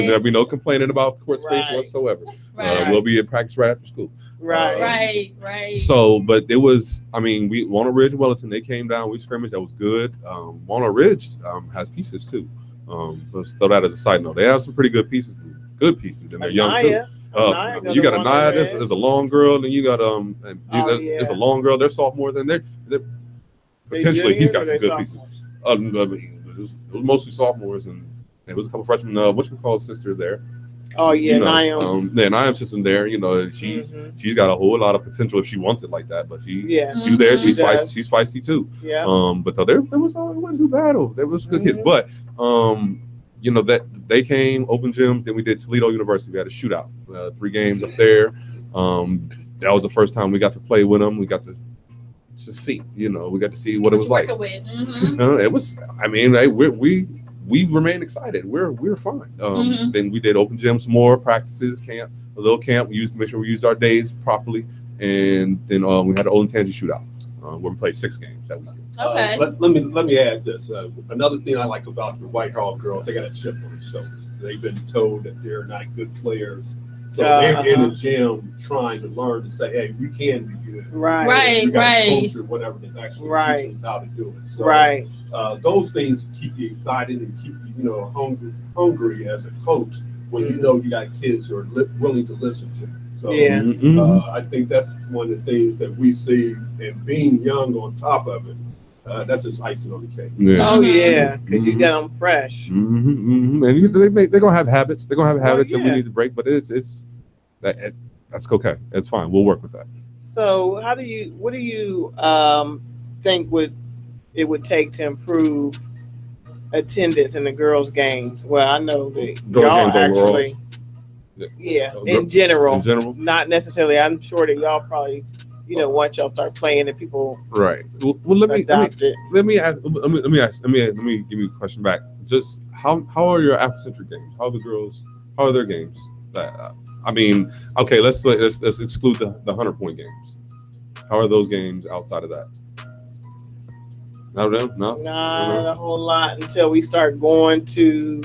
There'll be no complaining about court space whatsoever. We'll be at practice right after school. Right. So, but it was, I mean, Walnut Ridge and Wellington, they came down, we scrimmaged, that was good. Walnut Ridge has pieces too. Let's throw that as a side note. They have some pretty good pieces and they're young too. You got Anaya, there's a long girl, and you got there's a long girl, they're sophomores, and they're potentially he's got some good pieces. It was mostly sophomores, and there was a couple freshmen. What you call sisters there? Oh yeah, you know, Niam's sister there. You know, she's got a whole lot of potential if she wants it like that. But she's there. She's feisty too. Yeah. But so it wasn't too bad. There was good kids, but you know that they came open gyms. Then we did Toledo University. We had a shootout, 3 games up there. That was the first time we got to play with them. We got to see, you know, we got to see what it was like. It was. I mean, we remain excited. We're fine. Then we did open gyms, more practices, a little camp. We used to make sure we used our days properly, and then we had an Olentangy shootout where we played 6 games that weekend. Okay. Let me add this. Another thing I like about the Whitehall girls, they got a chip on their shoulder. They've been told that they're not good players. So they're in the gym trying to learn to say, hey, we can be good. Right. We got a culture, whatever that's actually teaching us how to do it. So those things keep you excited and keep you, you know, hungry as a coach when you know you got kids who are willing to listen to you. So I think that's one of the things that we see, and being young on top of it, that's just icing on the cake. Yeah. Oh yeah, because you got them fresh. And they're gonna have habits. They're gonna have habits that we need to break. But that's okay. It's fine. We'll work with that. So what do you think it would take to improve attendance in the girls' games? Well, I know that y'all actually, in general, not necessarily. I'm sure that y'all probably, you know, once y'all start playing and people Well, let me give you a question back. Just how are your Afrocentric games? How are their games? I mean, okay, let's exclude the 100-point games. How are those games outside of that? No, not a whole lot until we start going to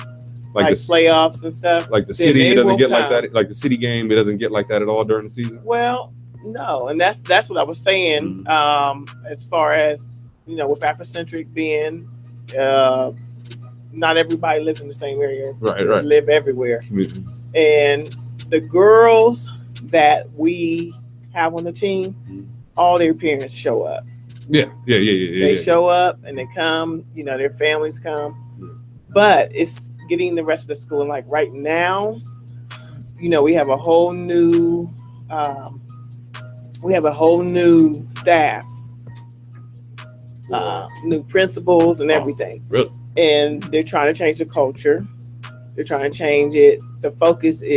like playoffs and stuff. Like the city, it doesn't get like that. Like the city game, it doesn't get like that at all during the season. Well, no, and that's what I was saying. As far as, you know, with Afrocentric being, not everybody lives in the same area. Right. Live everywhere, and the girls that we have on the team, all their parents show up. Yeah. They show up and they come, their families come. But it's getting the rest of the school. And like right now, we have a whole new staff, new principals and everything. Really? And they're trying to change the culture. They're trying to change it. They're focusing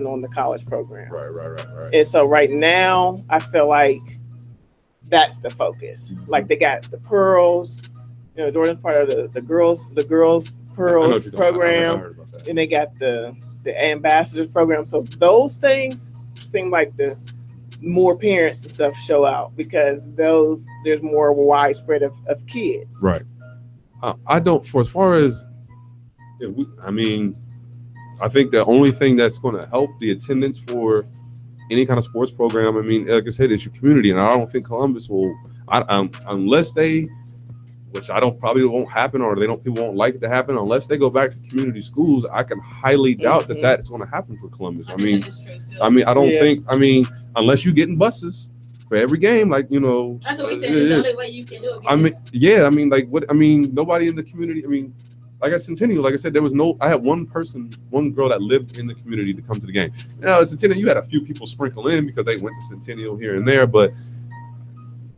on the college program. Right. And so right now, I feel like that's the focus. Like they got the Pearls, Jordan's part of the girls Pearls program, and they got the ambassadors program. So those things seem like the more parents and stuff show out because there's more widespread of kids. Right. I don't. For as far as, I think the only thing that's going to help the attendance for any kind of sports program, like I said, it's your community, and I don't think Columbus will, unless they, which probably won't happen, or people won't like it to happen, unless they go back to community schools. I can highly doubt that is going to happen for Columbus. I don't think. Unless you're getting buses for every game, like That's what we said. It's the only way you can do it. Nobody in the community. Like at Centennial, like I said, I had one girl that lived in the community to come to the game. At Centennial, you had a few people sprinkle in because they went to Centennial here and there, but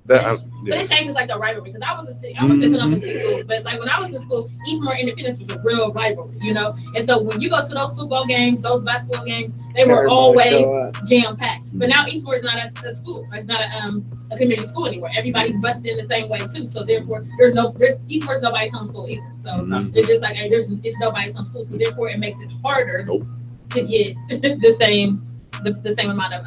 it changes like the rivalry because I was in Columbus City School, but like when I was in school, Eastmoor Independence was a real rivalry, And so when you go to those football games, those basketball games, they were always jam packed. But now Eastmoor is not a school; it's not a community school anymore. Everybody's busted in the same way too. So therefore, Eastmoor is nobody's home school either. So it's just like it's nobody's home school. So therefore, it makes it harder to get the same amount of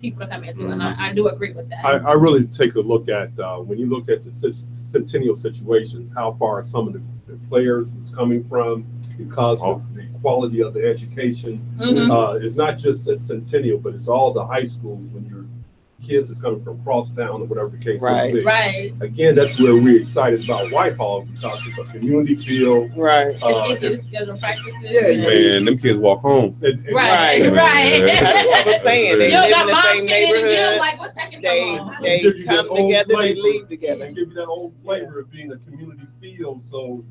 people to come into, and I do agree with that. I really take a look at when you look at the Centennial situations, how far some of the players is coming from because of the quality of the education. It's not just at Centennial, but it's all the high schools when your kids is coming from crosstown or whatever the case may be. Right. Again, that's where we're excited about Whitehall because it's a community field. Right. It's easy to schedule practices. Man, them kids walk home. Right. That's what I was saying. They live in the same neighborhood. Like, what's taking so long? They come together, they leave together. They give you that old flavor of being a community field. So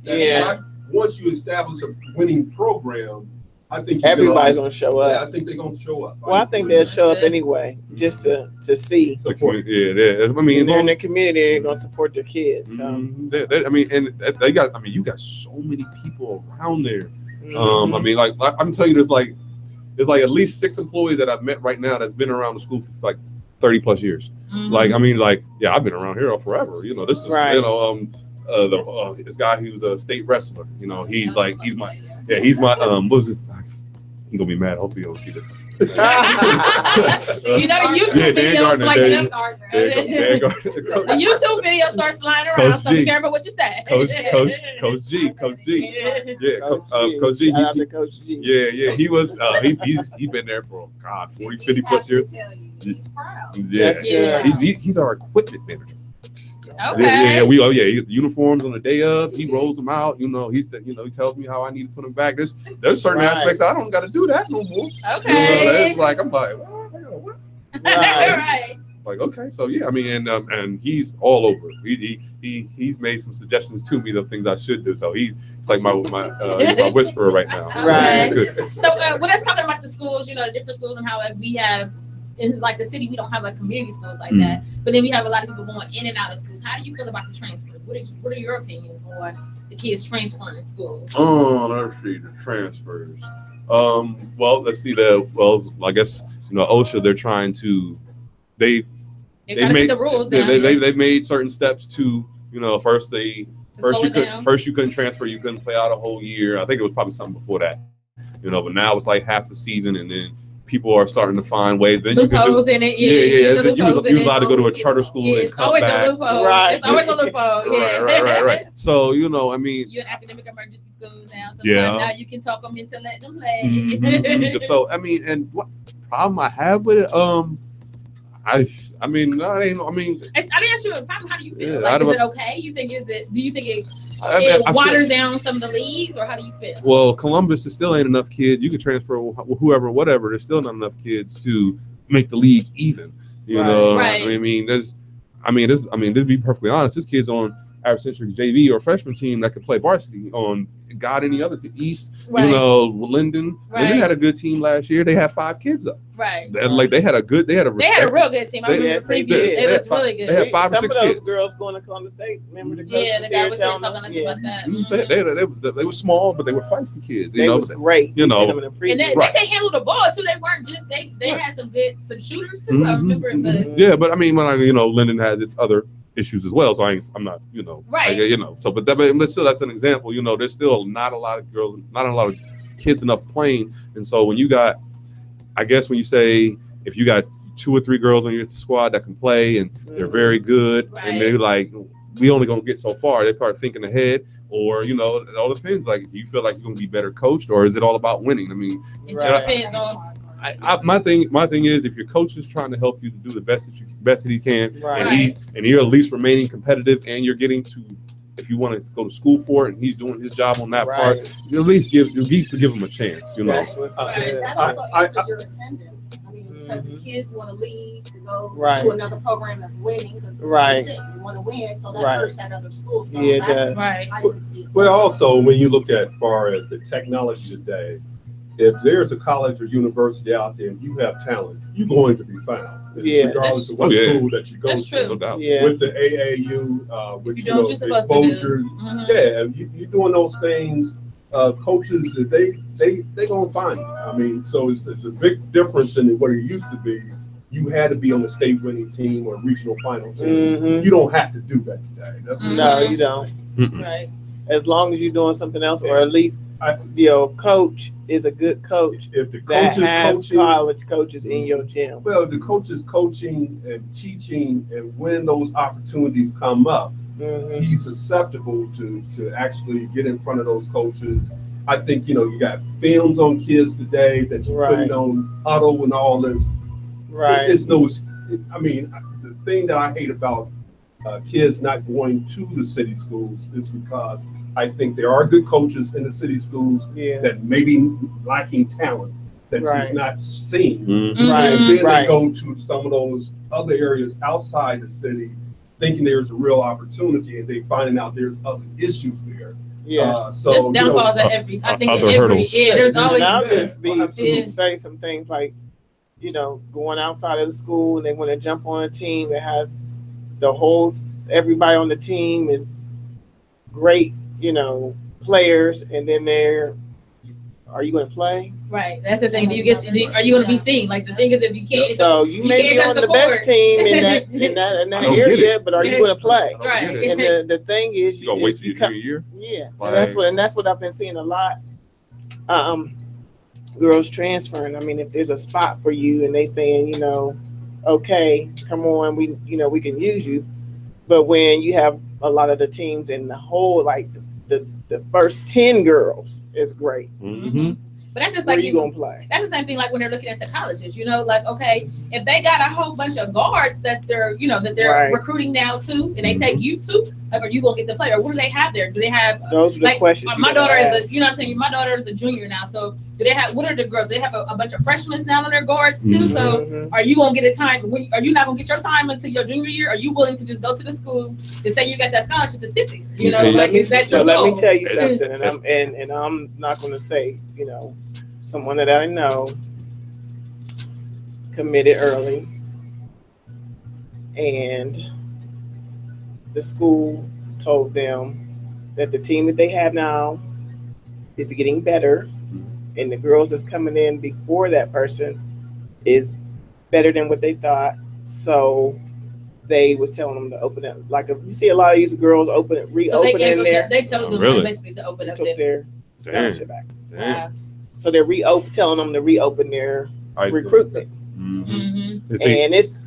once you establish a winning program, I think everybody's gonna show up. Yeah, I think they're gonna show up. Well, I think they'll show up anyway, just to see. Support. They're in the community. They're gonna support their kids. So. They got. You got so many people around there. I'm telling you, there's like at least 6 employees that I've met right now that's been around the school for like 30 plus years. I've been around here forever. This is this guy who's a state wrestler. He's my what was this? He's gonna be mad. Hopefully, you don't see this. The YouTube video like the YouTube video starts flying around, so be careful what you say. Coach G. Yeah, Coach G. Coach G. Yeah. He was. He's been there for 40, 50 plus years. He's proud. Yeah. He's our equipment manager. Okay. Uniforms on the day of, he rolls them out. He said, he tells me how I need to put them back. There's certain aspects I don't got to do that no more. Okay. It's like I'm like, well, I gotta what? Right. Like okay, so yeah, and he's all over. He's made some suggestions to me of things I should do. So he's like my whisperer right now. Right. So when us talking about the schools, the different schools and how like we have. In like the city, we don't have like community schools like that, but then we have a lot of people going in and out of schools. How do you feel about the transfers? What are your opinions on the kids transferring schools? Let's see the transfers. Well, let's see I guess OSHA. They're trying to they made the rules. They've made certain steps to first you couldn't transfer, you couldn't play out a whole year. I think it was probably something before that, but now it's like half the season, and then people are starting to find ways. Then loopholes you can do, you was allowed to go to a charter school and come always back. A loophole. Right. It's always a loophole. Right. So you're an academic emergency school now. So now you can talk them into letting them play. Mm-hmm. So and what problem I have with it? I didn't ask you a problem. How do you feel? Like, is it okay? Do you think it waters down some of the leagues, or how do you feel? Well, Columbus, there still ain't enough kids. You can transfer whoever, whatever. There's still not enough kids to make the league even. You know, right. I mean, to be perfectly honest, this kid's on Average Century JV or freshman team that could play varsity on any other team. East, right. You know, Linden. Right. Linden had a good team last year. They had 5 kids up. Right. They had a real good team. I remember the preview. It looked really good. They had 5 or 6 kids. Some of those girls going to Columbus State. Remember the coach the guy was here talking about that. Mm-hmm. They were small, but they were feisty kids. They was great. You know, and they handled the ball too. They weren't just they had some shooters too. I remember, but yeah, but I mean, Linden has its other issues as well, so I'm not, right. So, but still, that's an example. There's still not a lot of girls, not a lot of kids enough playing, and so when you got, I guess when you say if you got 2 or 3 girls on your squad that can play and they're very good, right. And they're like, we only gonna get so far. They start thinking ahead, or it all depends. Like, do you feel like you're gonna be better coached, or is it all about winning? I mean, it depends on. My thing is, if your coach is trying to help you to do the best that he can, right. and you're at least remaining competitive, and you're getting to, if you want to go to school for it, and he's doing his job on that part, you at least give him a chance. That's that also answers your attendance. I mean, because the kids want to leave to go to another program that's winning. That's it. You want to win, so that hurts that other school. So yeah, it does. Well, also when you look at far as the technology today. If there's a college or university out there and you have talent, you're going to be found. Regardless of what school that you go to. With the AAU, with exposure. Yeah, you're doing those things. Coaches, they gonna find you. I mean, so it's a big difference than what it used to be. You had to be on the state winning team or regional final team. Mm-hmm. You don't have to do that today. No, you don't. Right. As long as you're doing something else, or at least coach is a good coach. If the coach is coaching, college coaches in your gym. Well, the coach is coaching and teaching, and when those opportunities come up, he's susceptible to actually get in front of those coaches. I think you got films on kids today that you're putting on Huddle and all this. Right. The thing that I hate about kids not going to the city schools is because I think there are good coaches in the city schools that may be lacking talent that is not seen. Mm-hmm. Right. And then they go to some of those other areas outside the city thinking there's a real opportunity, and they finding out there's other issues there. Yes. So there's downfalls at every. I think at every. Yeah, there's always. I'll just say some things like, going outside of the school and they want to jump on a team that has everybody on the team is great, players, and then are you going to play? Right. That's the thing. Are you going to be seen? Like, the thing is, if you can't, so you may be on the best team in that area, but are you going to play? Right. And the thing is, you gonna wait till your junior year. Yeah, and that's what I've been seeing a lot. Girls transferring. I mean, if there's a spot for you and they saying, okay, come on, we can use you, but when you have a lot of the teams in the whole, like the first 10 girls is great. Mm-hmm. But that's just like you gonna play. That's the same thing like when they're looking at the colleges, like, okay, if they got a whole bunch of guards that they're recruiting now too, and they take you to, like, are you gonna get to play, or what do they have there? Do they have those are the questions? My daughter is my daughter is a junior now, so do they have, what are the girls? Do they have a bunch of freshmen now on their guards too? Mm-hmm. So are you gonna get a time? Are you not gonna get your time until your junior year? Are you willing to just go to the school to say you got that scholarship to sit there? Let me tell you something, and I'm not gonna say, someone that I know committed early, and the school told them that the team that they have now is getting better, and the girls that's coming in before that person is better than what they thought. So they was telling them to open it. Like, you see a lot of these girls reopening they told them basically to open up their scholarship back. Wow. So they're telling them to reopen their recruitment. Mm-hmm. And it's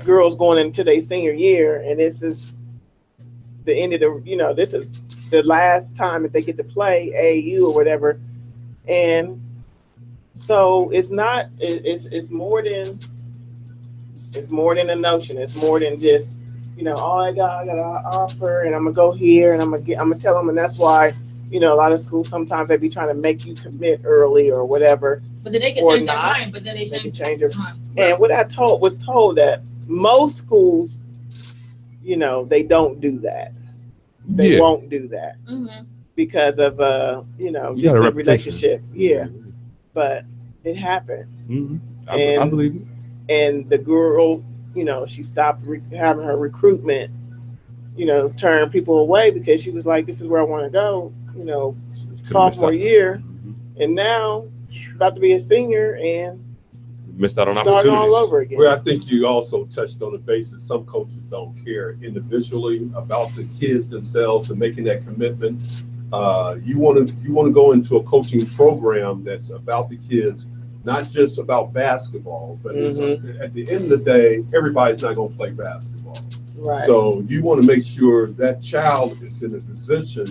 girls going into their senior year, and this is the end of the, this is the last time that they get to play AAU or whatever. And so it's not, it's more than a notion. It's more than just I got an offer, and I'm gonna go here, and I'm gonna tell them, and that's why. A lot of schools sometimes they be trying to make you commit early or whatever. But then they can change their mind. But then they change their mind. And what I was told that most schools, they don't do that. They won't do that because of just the relationship. Yeah, but it happened. I believe it. And the girl, she stopped having her recruitment. Turn people away because she was like, "This is where I want to go." Sophomore year, and now about to be a senior and missed out on opportunities all over again. Well, I think you also touched on the basis some coaches don't care individually about the kids themselves and making that commitment. You want to go into a coaching program that's about the kids, not just about basketball, but at the end of the day, everybody's not going to play basketball. Right. So you want to make sure that child is in a position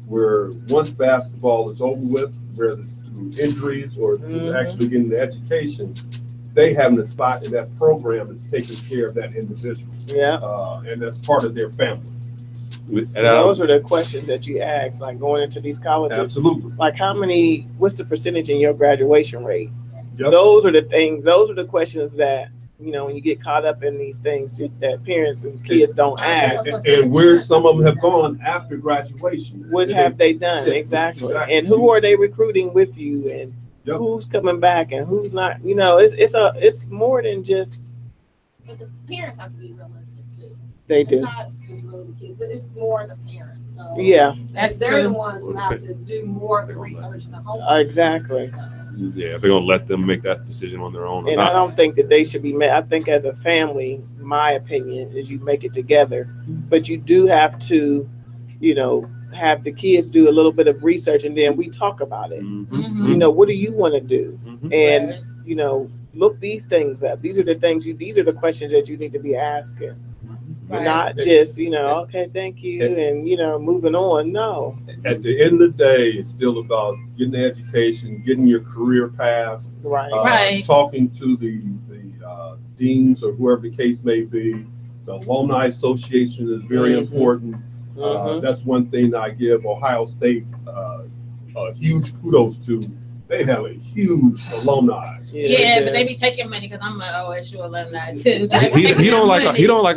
where once basketball is over with, whether it's through injuries or through actually getting the education, they have a spot in that program that's taking care of that individual. Yeah. And that's part of their family. And those are the questions that you ask, like going into these colleges. Absolutely. Like what's the percentage in your graduation rate? Yep. Those are the questions that, when you get caught up in these things that parents and kids don't ask. And where some of them have gone after graduation. What have they done? Exactly. And who are they recruiting with you, and who's coming back and who's not? It's more than just. But the parents have to be realistic too. They do. It's not just really the kids. It's more the parents. So yeah, they're the ones who have to do more of the research and the homework. Exactly. So. Yeah, they're gonna let them make that decision on their own. And I don't think that they should be made. I think as a family, my opinion is you make it together, but you do have to, have the kids do a little bit of research, and then we talk about it. What do you want to do? And look these things up. These are the things these are the questions that you need to be asking. Right. Not just, okay, thank you, and, moving on. No. At the end of the day, it's still about getting the education, getting your career path, right. Talking to the deans or whoever the case may be. The Alumni Association is very important. That's one thing that I give Ohio State a huge kudos to. They have a huge alumni. Yeah, but they be taking money because I'm an OSU alumni too. So he don't like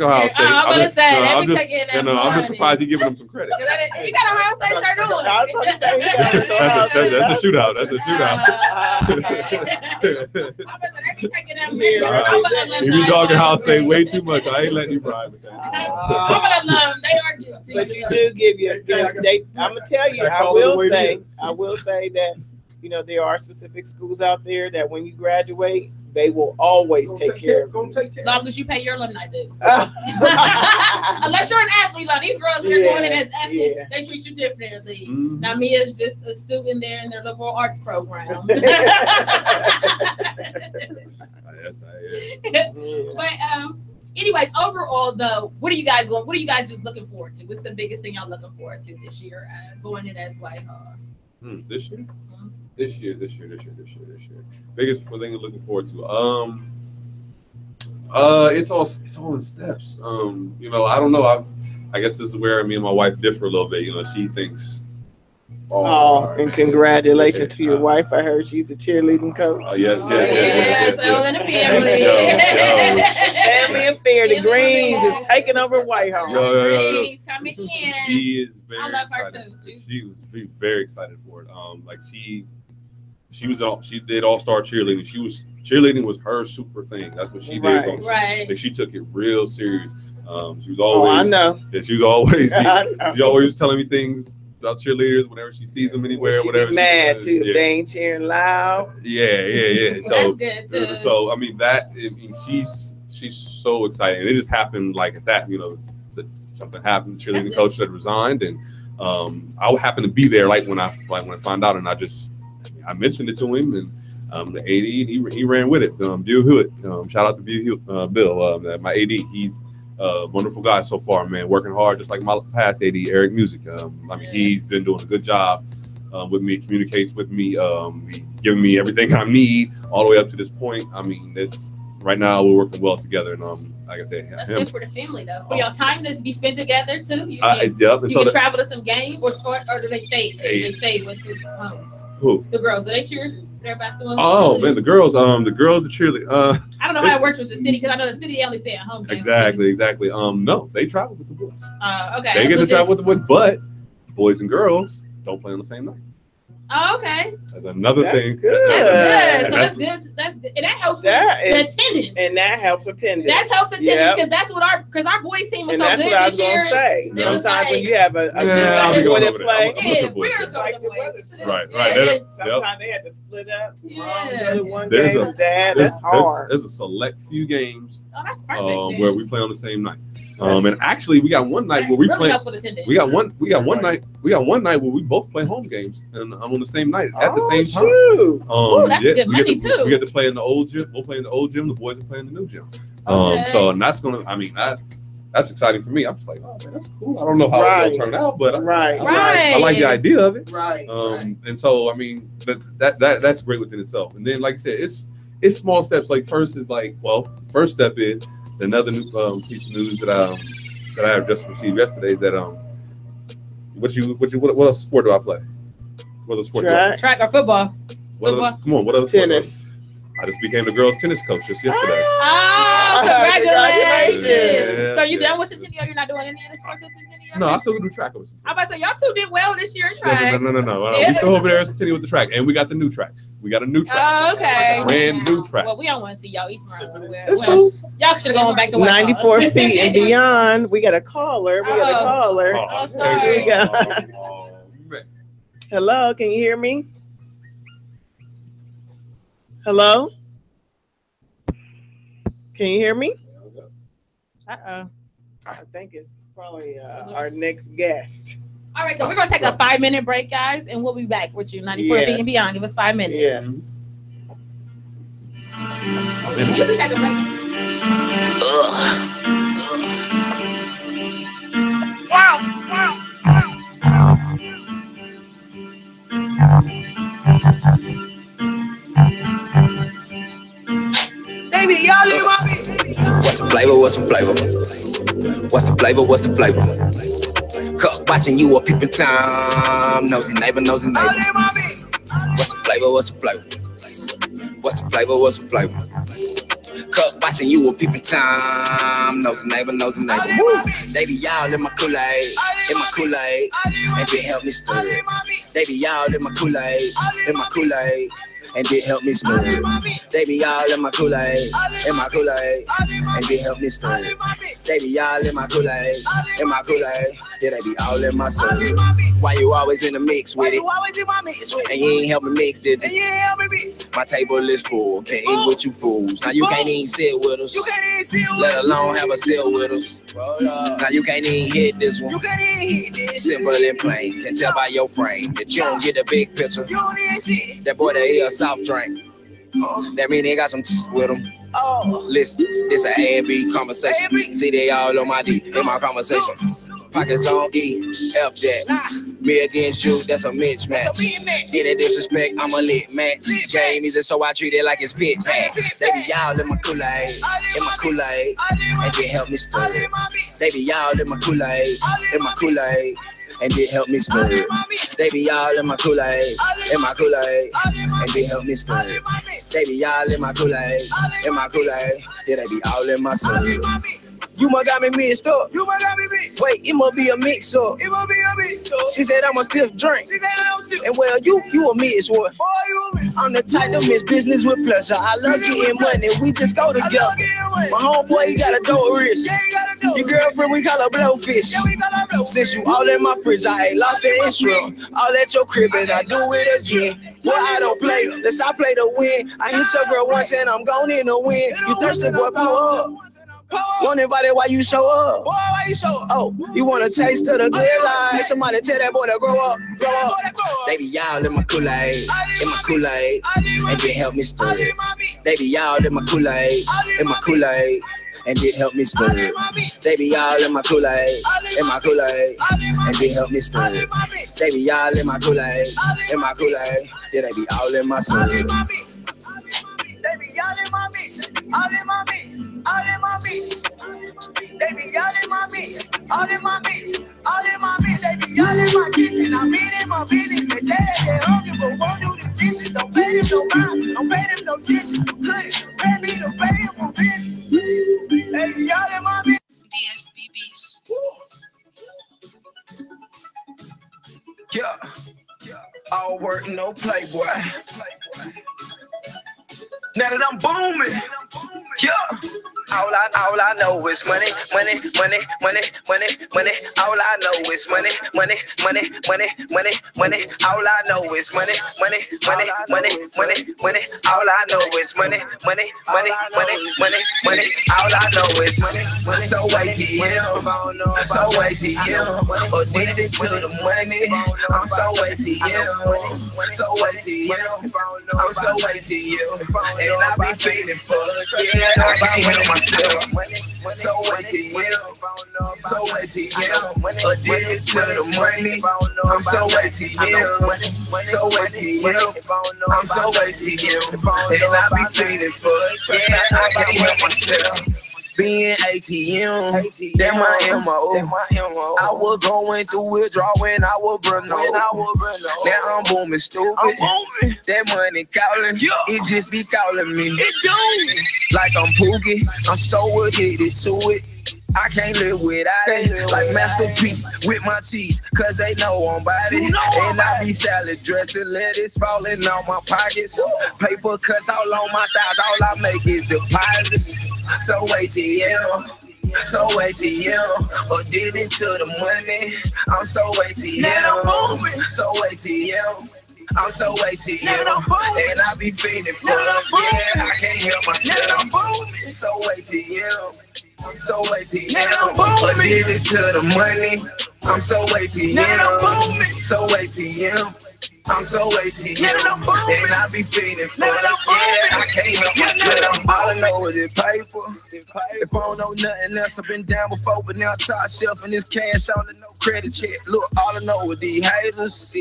Ohio State. I'm gonna say they be taking that money. I'm just surprised he giving them some credit. He got Ohio State shirt on. I was gonna say that's a shootout. That's a shootout. They be taking that money. You be dogging Ohio State way too much. I ain't letting you bribe with that. I'm an alum. They are guilty. But you do give you. I'm gonna tell you. I will say that. There are specific schools out there that when you graduate, they will always take care of you. As long as you pay your alumni dues. Unless you're an athlete, like these girls here going in as athletes, they treat you differently. Now, me is just a student there in their liberal arts program. But anyways, overall though, what are you guys just looking forward to? What's the biggest thing y'all looking forward to this year going in as Whitehall? This year? This year. Biggest thing I'm looking forward to. It's all in steps. I don't know. I guess this is where me and my wife differ a little bit. She thinks. And congratulations to your wife. I heard she's the cheerleading coach. Oh yes. So in the family. Family affair. The Greens is taking over Whitehall. Greens coming in. She is very I love excited. her too. She was very excited for it. She did all-star cheerleading. Cheerleading was her super thing. That's what she did. Right. She took it real serious. She was always. I know. Yeah, she was always telling me things about cheerleaders whenever she sees them anywhere. She whatever. Be mad too if they ain't cheering loud. Yeah. So that's good too. So she's so excited, and it just happened like at that. Something happened. The cheerleading coach had resigned, and I happened to be there when I found out, and I mentioned it to him, and the AD he ran with it. Bill Hewitt, shout out to Bill, my AD. He's a wonderful guy so far, man. Working hard, just like my past AD, Eric Music. He's been doing a good job with me. Communicates with me, giving me everything I need all the way up to this point. It's right now we're working well together, and like I said, that's good for the family though. For your time to be spent together too. You yep. You can travel to some game or sport, or do they stay? They stay with his homes. Who? The girls. Do they cheer their basketball? Oh man, the girls, the cheerleaders. I don't know how it works with the city because I know the city they only stay at home. Exactly. No, they travel with the boys. Okay. They get to travel with the boys, but boys and girls don't play on the same night. Oh, okay. That's another thing. Good. That's good. That's good. And that helps with the attendance. And that helps attendance. Because that's what our boys team was and so that's good what I this was year. gonna say. Sometimes like, when you have a boy that play, Right. Sometimes they had to split up. One there's game that's hard. There's a select few games that's perfect, where we play on the same night. And actually, we got one night where we play. We got one night where we both play home games and on the same night at the same time. That's good money too. We get to play in the old gym. We'll play in the old gym. The boys are playing in the new gym. Okay. So and that's gonna. I mean, that's exciting for me. I'm just like, oh man, that's cool. I don't know how it's gonna turn out, but I like the idea of it. And so I mean, that's great within itself. And then, like I said, it's small steps. Like first step is another new piece of news that I have just received yesterday is that what sport do I play? What other sport? Track or football? What other tennis? Sport? I just became the girls' tennis coach just yesterday. Oh, congratulations! Yeah, so you done with Centennial? You're not doing any of the sports at Centennial? No, I still do track. I'm about to say y'all two did well this year in track. No. We still over there at Centennial with the track, and we got the new track. We got a new track. Oh, okay. Brand new track. Well, we don't want to see y'all East Marlin. That's cool. Y'all should have gone back to 94 feet and beyond. We got a caller. Oh, sorry. Here we go. Hello, can you hear me? Hello? Can you hear me? I think it's probably our next guest. All right, so we're going to take a 5-minute break, guys, and we'll be back with you. 94 feet and beyond. Give us 5 minutes. Yes. You can take a break. Wow. Baby, y'all in my What's the flavor? Cup watching you a peeping time. Nosy neighbor. What's the flavor? Cup watching you a peeping time. Nosy neighbor. Baby, y'all in my Kool-Aid. And then help me stir it. Baby, y'all in my Kool-Aid. And then help me stir it. Baby, y'all in my Kool-Aid. And then help me stir it. Baby, y'all in my Kool-Aid. Yeah, they be all in my soul. Why you always in the mix with it? And you ain't help me mix, did you? My table is full. Can't eat with you fools. Now you can't even sit with us. Let alone have a sit with us. Now you can't even hit this one. Simple and plain. Can tell by your frame that you don't get the big picture. That boy that he a soft drink. That mean they got some with him. Listen, this a A and B conversation. See, they all on my D in my conversation. Pockets on E, F that. Me against you, that's a mismatch. Any disrespect, I'm a lit match. Game easy, so I treat it like it's pit patch. Baby, y'all in my Kool-Aid, and then help me stir it. Baby, y'all in my Kool-Aid, and then help me stir it. Baby, y'all in my Kool-Aid, and then help me stir it. Baby, y'all in my Kool-Aid, yeah, they be all in my soul. You must got me mixed up. Wait, it must be a mix up. She said I'm a stiff drink. And well, you a mix one. I'm the type to mix business with pleasure. I love getting money. We just go together. My homeboy, he got a dope wrist. Your girlfriend, we call her Blowfish. Since you all in my fridge, I ain't lost the insurance. All at your crib and I do it again. Boy, I don't play, unless I play to win. I hit your girl once and I'm gone in the win. You thirsty, boy, power up. Want invited, why you show up? Oh, you want a taste of the good life? Somebody tell that boy to grow up. Baby, y'all in my Kool-Aid, and then help me stir it. Baby, y'all in my Kool-Aid, and then help me stir it. Baby, y'all in my Kool-Aid, and then help me stir it. Baby, y'all in my Kool-Aid, yeah, they be all in my soul. Baby, y'all in my mix. all in my bitch, all in my bitch. They be all in my bitch, all in my bitch, all in my bitch. They be all in my kitchen. I'm in my business. They say that they hungry, but won't do the dishes. Don't pay them no mind, don't pay them no dishes. Good, pay me to pay them for business. They be all in my bitch. DFBBs. Yeah, all work, no playboy. Now that I'm booming, yeah. All I know is money, money, money, money, money, money. All I know is money, money, money, money, money, money. All I know is money, money, money, money, money, money. All I know is money, money, money, money, money, money. All I know is money. So ATM, so ATM, addicted to the money. I'm so ATM, so ATM, I'm so ATM, and I be feeling for it. Yeah, I can't help myself. So ATM, so ATM, addicted to the money. I'm so ATM, so ATM, I'm so ATM, and I be feeling for it. Yeah, I can't help myself. Being ATM, that my MO. I was going through withdrawing, I was Bruno. Now I'm booming stupid. That money calling, it just be calling me. Like I'm Pookie, I'm so addicted to it. I can't live without it. Like Master P with my cheese, cause they know I'm about it. And I be salad dressing, lettuce falling on my pockets. Paper cuts all on my thighs, all I make is deposits. So ATM, so ATM, addicted to the money. I'm so ATM, so ATM. I'm so ATM, and I be feeling for it. Yeah, I can't help myself. So ATM. So ATM, addicted to the money. I'm so ATM, so ATM. I'm so ATM, and I be feeling for it. Yeah, I can't help myself. All I know is it paper. If I don't know nothing else, I've been down before, but now top shelf and this cash on the no credit check. Look, all I know is these haters.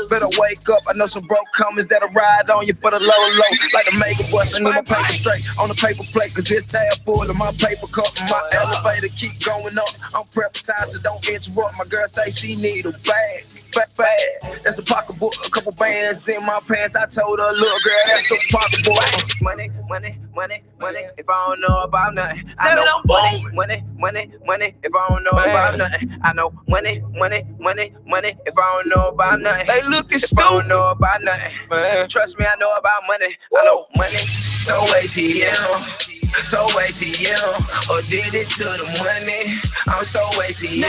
Better wake up. I know some broke comments that'll ride on you for the low. Like the mega bus, I need my paper straight on the paper plate, cause it's half full of my paper cup and my elevator keep going up. I'm prepper, don't interrupt. My girl say she need a bag. That's a pocketbook, a couple bands in my pants. I told her, look, girl, that's a pocketbook. Money, money, money, money. If I don't know about nothing, I know money, money, money, money. If I don't know about nothing, I know money, money, money, money. If I don't know about nothing, they looking stupid. If I don't know about nothing, man, trust me, I know about money. I know money. So ATM. So ATM, addicted to the money. I'm so ATM,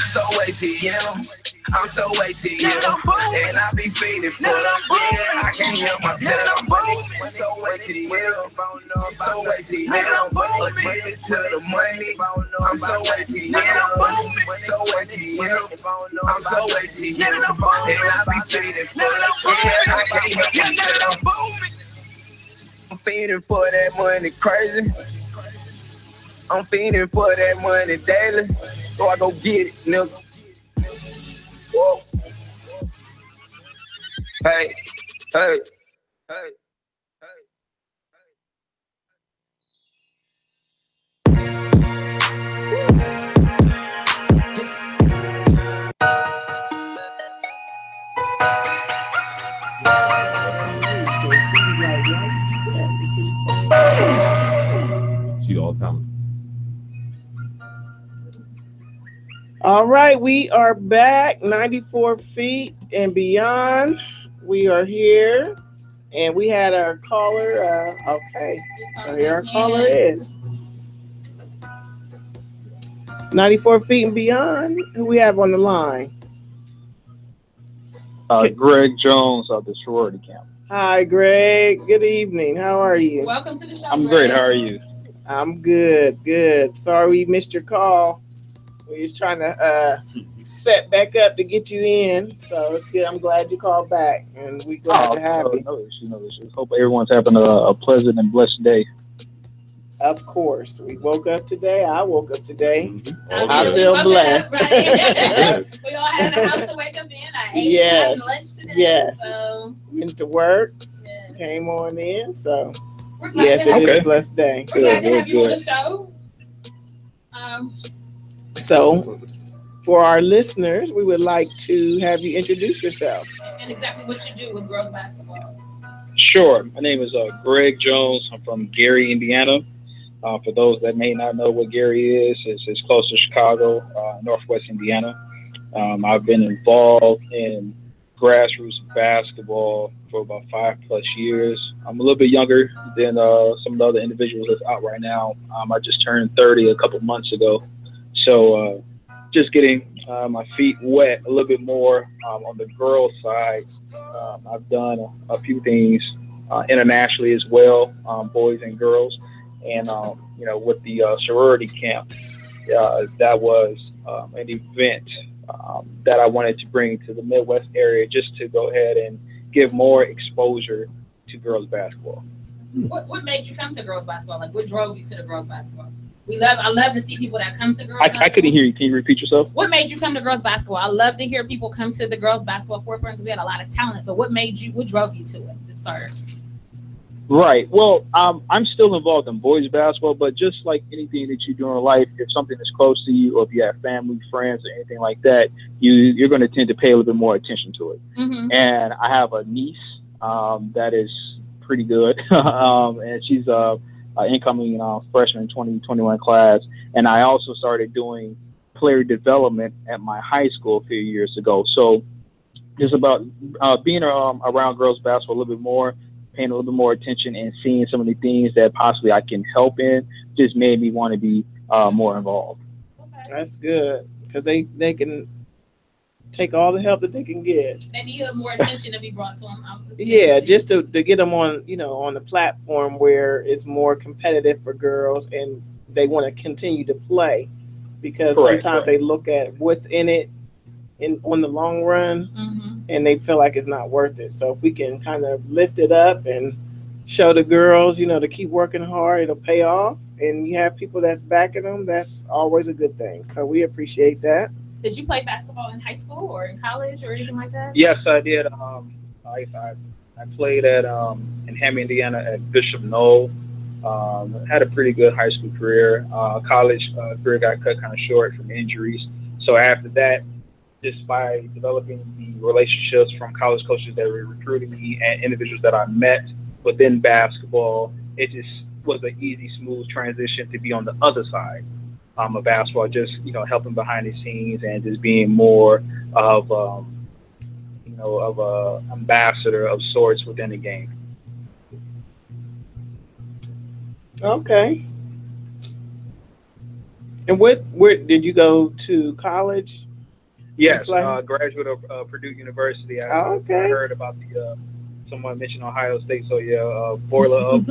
so ATM. I'm so ATM, and I be feeling for it. Yeah, I can't help myself. So ATM, so ATM, addicted to the money. I'm so ATM, so ATM, I'm so ATM, and I be feeling for it. Yeah, I can't help myself. I'm feeding for that money crazy. I'm feeding for that money daily. So I go get it, nigga. Woo. Hey, hey, hey. She all talented. All right, we are back, 94 feet and beyond. We are here, and we had our caller. Okay, so here our caller is 94 feet and beyond. Who we have on the line? Greg Jones of the sorority camp. Hi, Greg. Good evening. How are you? Welcome to the show. I'm great. How are you? I'm good. Good. Sorry we missed your call. We was trying to set back up to get you in, so it's good. I'm glad you called back, and we glad to have you. No issues. Hope everyone's having a pleasant and blessed day. Of course, we woke up today. I woke up today. Mm-hmm. I feel blessed. Up, right? We all had a house to wake up in. I ate lunch today. Yes. So. Went to work. Yeah. Came on in. So Yes, it is a blessed day. We're glad to have you on the show. So, for our listeners, we would like to have you introduce yourself. And exactly what you do with girls basketball. Sure. My name is Greg Jones. I'm from Gary, Indiana. For those that may not know what Gary is, it's close to Chicago, Northwest Indiana. I've been involved in grassroots basketball for about 5+ years. I'm a little bit younger than some of the other individuals that's out right now. I just turned 30 a couple months ago. So just getting my feet wet a little bit more on the girls' side. I've done a few things internationally as well, boys and girls. And, with the sorority camp, that was an event that I wanted to bring to the Midwest area just to go ahead and give more exposure to girls basketball. What made you come to girls basketball? Like, what drove you to the girls basketball? I love to see people that come to girls basketball. I couldn't hear you. Can you repeat yourself? What made you come to girls basketball? I love to hear people come to the girls basketball forefront because we had a lot of talent. But what drove you to it to start? Right. Well, I'm still involved in boys basketball, but just like anything that you do in life, if something is close to you, or if you have family, friends, or anything like that, you're going to tend to pay a little bit more attention to it. Mm-hmm. And I have a niece that is pretty good, and she's incoming freshman 2021 class. And I also started doing player development at my high school a few years ago. So it's about being around girls basketball a little bit more, paying a little bit more attention, and seeing some of the things that possibly I can help in just made me want to be more involved. That's good, because they can take all the help that they can get. They need more attention to be brought to them. Yeah, just to get them on, on the platform where it's more competitive for girls and they want to continue to play, because sometimes they look at what's in it on the long run, mm-hmm. and they feel like it's not worth it. So if we can kind of lift it up and show the girls, to keep working hard, it'll pay off, and you have people that's backing them, that's always a good thing. So we appreciate that. Did you play basketball in high school or in college or anything like that? Yes, I did. I played in Hammond, Indiana at Bishop Knoll. Had a pretty good high school career. College career got cut kind of short from injuries. So after that, just by developing the relationships from college coaches that were recruiting me and individuals that I met within basketball, it just was an easy, smooth transition to be on the other side of basketball, just, helping behind the scenes and just being more of, of a ambassador of sorts within the game. Okay. And where did you go to college? Yes, graduate of Purdue University. I heard about someone mentioned Ohio State, so yeah, boiler up.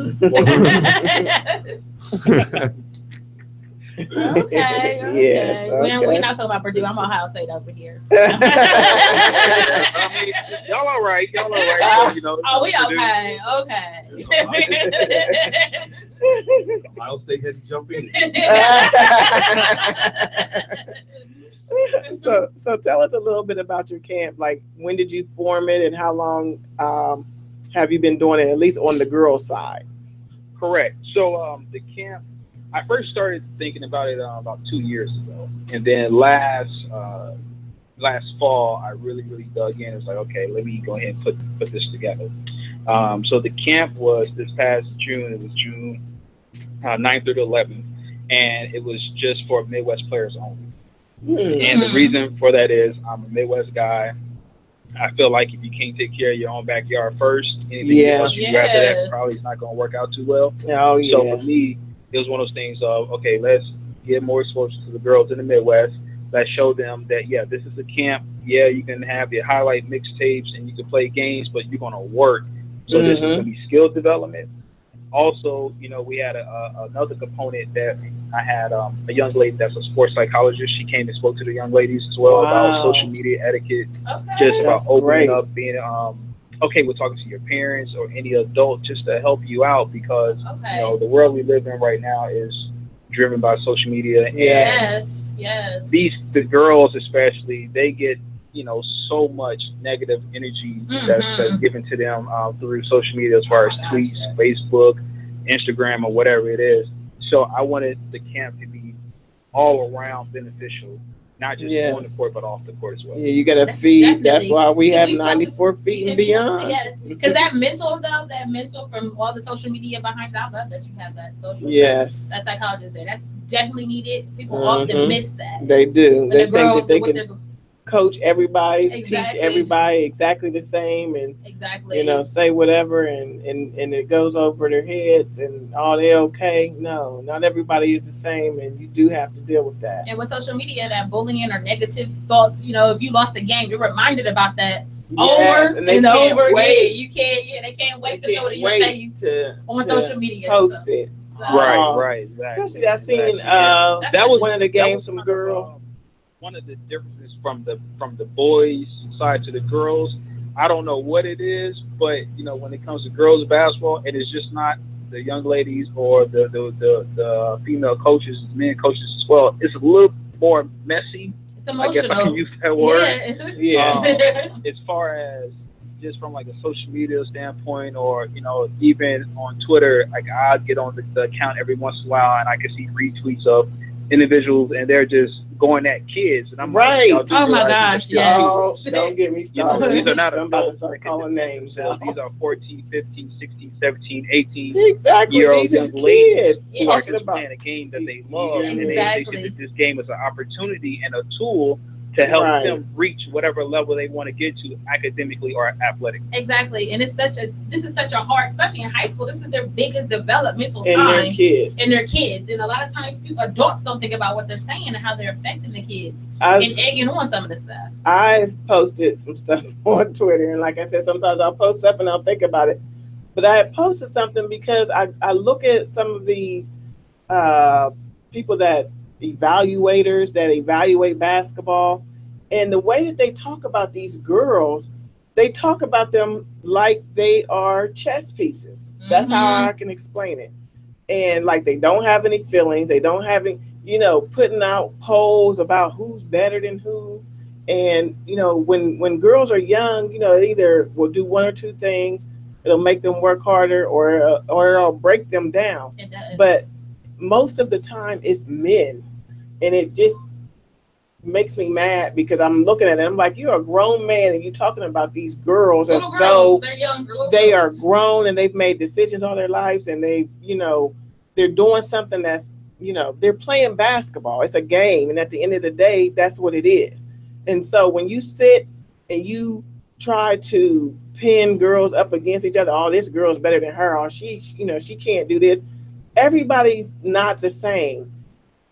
Okay. Yes. Okay. We're not talking about Purdue. I'm Ohio State over here. So. Y'all all right. Oh, we okay. Ohio State had to jump in. So tell us a little bit about your camp. Like, when did you form it, and how long have you been doing it, at least on the girls' side? Correct. So the camp, I first started thinking about it about 2 years ago, and then last fall I really dug in. It was like, okay, let me go ahead and put this together. So the camp was this past June. It was June 9th through the 11th, and it was just for Midwest players only. Mm-hmm. And the reason for that is I'm a Midwest guy. I feel like if you can't take care of your own backyard first, anything else you after that probably is not going to work out too well. Oh, yeah. So for me, it was one of those things of, okay, let's get more exposure to the girls in the Midwest. Let's show them that, yeah, this is a camp. Yeah, you can have your highlight mixtapes and you can play games, but you're going to work. So this is going to be skill development. Also, we had another component that I had a young lady that's a sports psychologist. She came and spoke to the young ladies as well about social media etiquette, just about opening up, being okay with talking to your parents or any adult just to help you out, because the world we live in right now is driven by social media. Yes. The girls especially, they get so much negative energy that's given to them through social media, as far as tweets, Facebook, Instagram or whatever it is. So I wanted the camp to be all around beneficial, not just on the court, but off the court as well. Yeah, you got to feed. Definitely. That's why we have 94 feet and beyond. Yes, because that mental from all the social media behind it, I love that you have that social. Yes, that psychologist there. That's definitely needed. People often miss that. They do. They think that they can coach everybody, teach everybody exactly the same, and say whatever, and it goes over their heads, and all they okay. No, not everybody is the same, and you do have to deal with that. And with social media, that bullying or negative thoughts, if you lost a game, you're reminded about that over and over again. You can't. They can't wait to throw it in your face on social media. Post it. So. Right. Exactly. Especially I seen that was one of the games. Some girl. One of the differences from the boys side to the girls, I don't know what it is, but when it comes to girls basketball, and it's just not the young ladies or the female coaches, men coaches as well. It's a little more messy. It's emotional. I guess I can use that word. Yeah. As far as just from like a social media standpoint, or even on Twitter, like I'll get on the account every once in a while, and I can see retweets of individuals, and they're just going at kids, and I'm like, oh my gosh, yes. Don't get me started. These are not about to start calling names. These are 14, 15, 16, 17, 18 year-old young ladies who are just playing a game that they love, and they think that this game is an opportunity and a tool to help them reach whatever level they want to get to academically or athletically. Exactly. And this is such a hard, especially in high school, this is their biggest developmental time in their kids. And a lot of times adults don't think about what they're saying and how they're affecting the kids and egging on some of the stuff. I've posted some stuff on Twitter, and like I said, sometimes I'll post stuff and I'll think about it. But I had posted something because I look at some of these people evaluators that evaluate basketball, and the way that they talk about these girls, they talk about them like they are chess pieces. That's how I can explain it. And like they don't have any feelings, they don't have any, putting out polls about who's better than who. And when girls are young, it either will do one or two things. It'll make them work harder, or it'll break them down. But most of the time it's men. And it just makes me mad because I'm looking at it. I'm like, you're a grown man and you're talking about these girls as though they are grown and they've made decisions all their lives, and they're doing something that's, they're playing basketball. It's a game. And at the end of the day, that's what it is. And so when you sit and you try to pin girls up against each other, oh, this girl's better than her, or she can't do this. Everybody's not the same.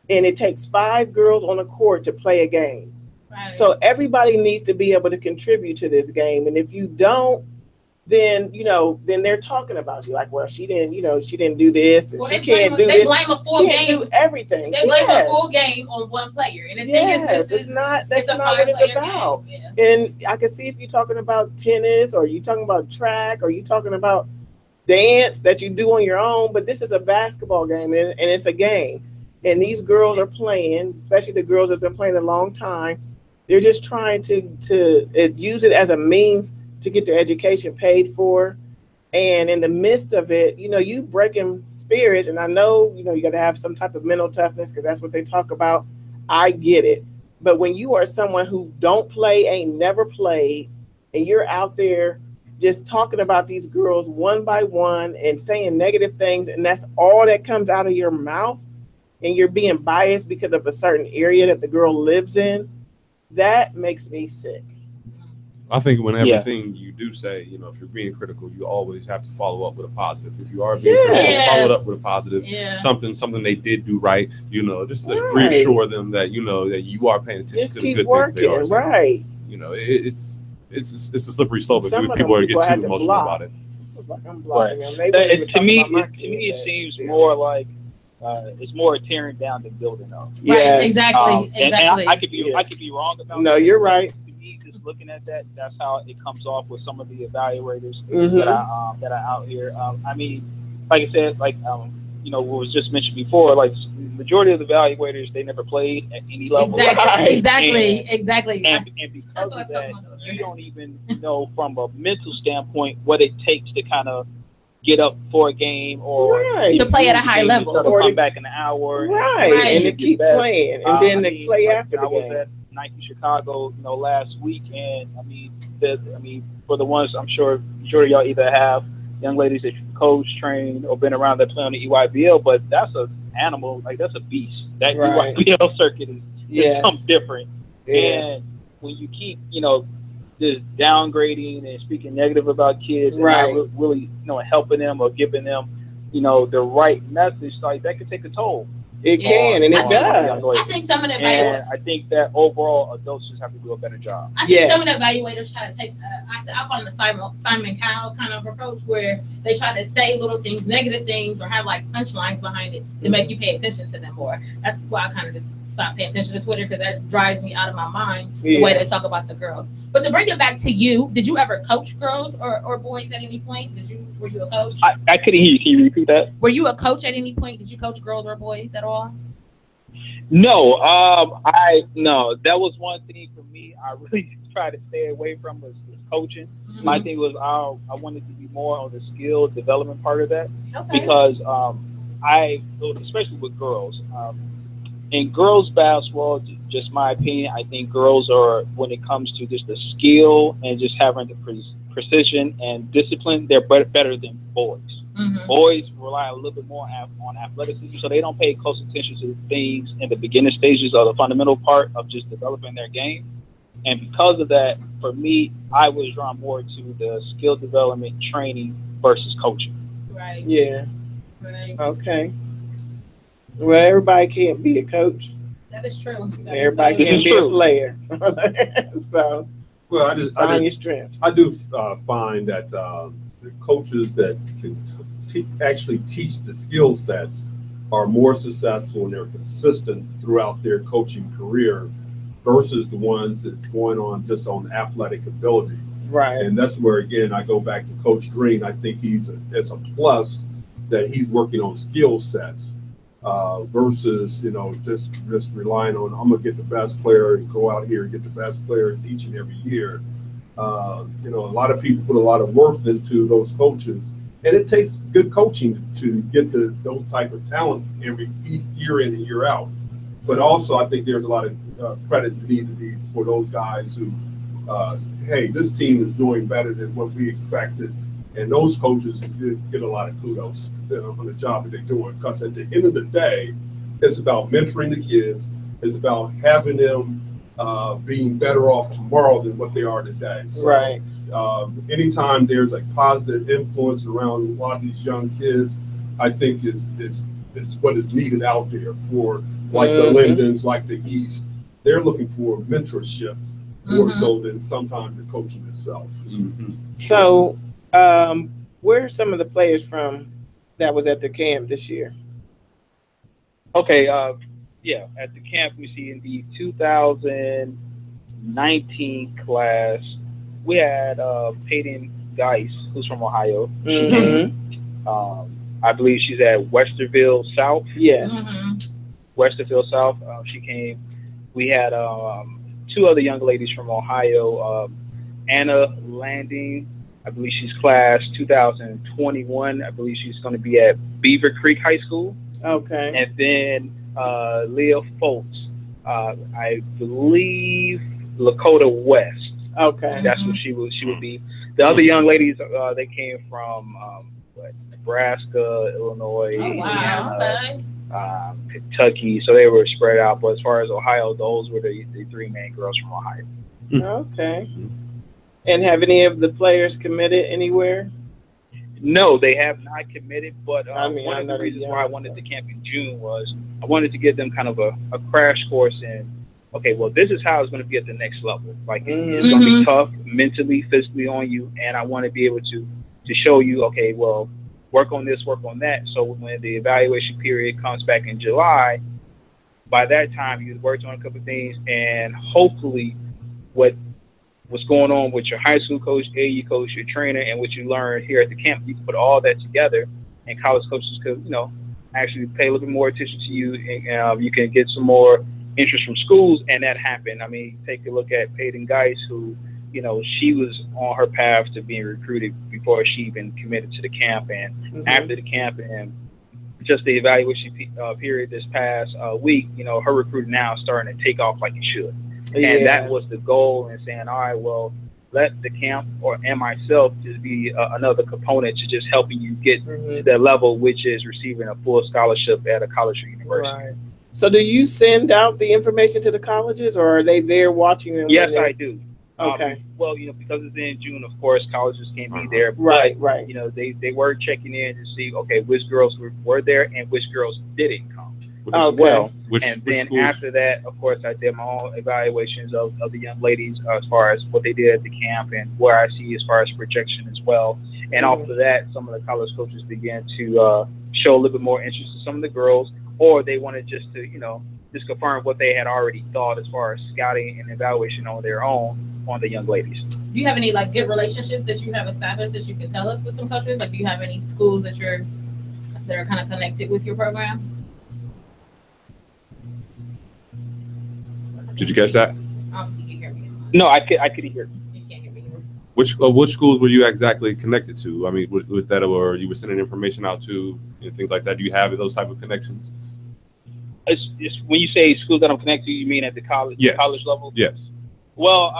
And it takes 5 girls on a court to play a game. Right. So everybody needs to be able to contribute to this game. And if you don't, then they're talking about you like, well, she didn't do this, and she can't do this. They blame a full game. Do everything. They blame a full game on one player. And the thing is, that's not what it's about. Yeah. And I can see if you're talking about tennis, or you're talking about track, or you're talking about dance that you do on your own, but this is a basketball game, and it's a game. And these girls are playing, especially the girls that have been playing a long time. They're just trying to use it as a means to get their education paid for. And in the midst of it, you breaking spirits. And I know, you got to have some type of mental toughness, because that's what they talk about. I get it. But when you are someone who don't play, ain't never played, and you're out there just talking about these girls one by one and saying negative things, and that's all that comes out of your mouth, and you're being biased because of a certain area that the girl lives in, that makes me sick. I think when everything you do say, if you're being critical, you always have to follow up with a positive. If you are being critical, follow it up with a positive. Yeah. Something they did do right, just to reassure them that, that you are paying attention to the good working, things they are saying. Right. It's a slippery slope if people are getting too emotional about it. It's like I'm blocking them. To me, it seems more like it's more tearing down than building up. Yeah, right, exactly. And I could be wrong about that. No, you're right. To me, just looking at that's how it comes off with some of the evaluators that are out here. I mean, like I said, what was just mentioned before, like the majority of the evaluators, they never played at any level. Exactly. And because of that, you don't even know from a mental standpoint what it takes to kind of get up for a game or to play at a high level, or come back in an hour, and to keep playing, and then to play after the game. I was at Nike Chicago, last week, and for the ones I'm sure y'all either have young ladies that you coach, train, or been around that play on the EYBL, but that's an animal, like that's a beast. That EYBL circuit is something different, and when you keep just downgrading and speaking negative about kids, and not really helping them or giving them the right message, like that can take a toll. It can, and it does. I think some of the and I think that overall adults just have to do a better job. I think some of the evaluators try to take, I call it a Simon Cowell kind of approach, where they try to say little things, negative things, or have like punchlines behind it to make you pay attention to them more. That's why I kind of just stopped paying attention to Twitter, because that drives me out of my mind, the way they talk about the girls. But to bring it back to you, did you ever coach girls or boys at any point? Were you a coach? I couldn't hear you. Can you repeat that? Were you a coach at any point? Did you coach girls or boys at all? No, no. That was one thing for me. I really tried to stay away from was coaching. Mm-hmm. My thing was I wanted to be more on the skill development part of that, because especially with girls, in girls basketball, just my opinion, I think girls are, when it comes to just the skill and just having the precision and discipline, they're better than boys. Mm-hmm. Boys rely a little bit more on athleticism, so they don't pay close attention to things in the beginning stages or the fundamental part of just developing their game. And because of that, for me, I was drawn more to the skill development training versus coaching. Right. Yeah. Right. Okay. Well, everybody can't be a coach. That is true. Everybody can't be a player. So, well, I just find your strengths. I do find that the coaches that can actually teach the skill sets are more successful and they're consistent throughout their coaching career versus the ones that's going on just on athletic ability. Right. And that's where, again, I go back to Coach Green. I think it's a plus that he's working on skill sets versus, just relying on, I'm going to get the best player and go out here and get the best players each and every year. A lot of people put a lot of worth into those coaches, and it takes good coaching to get those type of talent every year in and year out. But also, I think there's a lot of credit needed to be for those guys who, hey, this team is doing better than what we expected, and those coaches get a lot of kudos on the job that they're doing. Because at the end of the day, it's about mentoring the kids. It's about having them being better off tomorrow than what they are today. So, right. Anytime there's a positive influence around a lot of these young kids, I think is what is needed out there for like the Lindens, like the East. They're looking for mentorship more so than sometimes the coaching itself. Mm-hmm. So, where are some of the players from that was at the camp this year? Okay, at the camp we see in the 2019 class, we had Peyton Geis, who's from Ohio. Mm-hmm. I believe she's at Westerville South. Yes. Mm-hmm. Westerville South. She came. We had two other young ladies from Ohio. Anna Landing, I believe she's class 2021. I believe she's going to be at Beaver Creek High School. Okay. And then Leah Foltz, I believe Lakota West. Okay. That's what she would be. The other young ladies, they came from Nebraska, Illinois, Indiana, Kentucky. So they were spread out. But as far as Ohio, those were the three main girls from Ohio. Okay. And have any of the players committed anywhere? No, they have not committed. But one of the reasons why I wanted to camp in June was I wanted to give them kind of a crash course in, okay, well, this is how it's going to be at the next level. Like, it's going to be tough mentally, physically on you. And I want to be able to show you, okay, well, work on this, work on that. So when the evaluation period comes back in July, by that time, you've worked on a couple of things. And hopefully what's going on with your high school coach, AU coach, your trainer, and what you learned here at the camp, you can put all that together. And college coaches could, actually pay a little bit more attention to you. And you can get some more interest from schools, and that happened. I mean, take a look at Peyton Geis, who you know, she was on her path to being recruited before she even committed to the camp. And after the camp and just the evaluation period this past week, you know, her recruiting now is starting to take off like it should. And that was the goal, and saying, all right, well, let the camp and myself just be another component to just helping you get to that level, which is receiving a full scholarship at a college or university. Right. So do you send out the information to the colleges, or are they there watching them? Yes, I do. Okay. Well, you know, because it's in June, of course, colleges can't be there. But, right. You know, they were checking in to see, okay, which girls were there and which girls didn't come. Okay. Well, which then schools? after that, of course, I did my own evaluations of the young ladies as far as what they did at the camp and where I see as far as projection as well. And off of that, some of the college coaches began to show a little bit more interest in some of the girls, or they wanted just to, you know, just confirm what they had already thought as far as scouting and evaluation on their own on the young ladies. Do you have any like good relationships that you have established that you can tell us with some coaches? Like, do you have any schools that are kind of connected with your program? Did you catch that? I don't think you can hear me. No, I could hear. You can't hear me. Which schools were you exactly connected to? I mean, with that, or you were sending information out to and things like that. Do you have those type of connections? It's when you say schools that I'm connected to, you mean at the college college level? Yes. Well,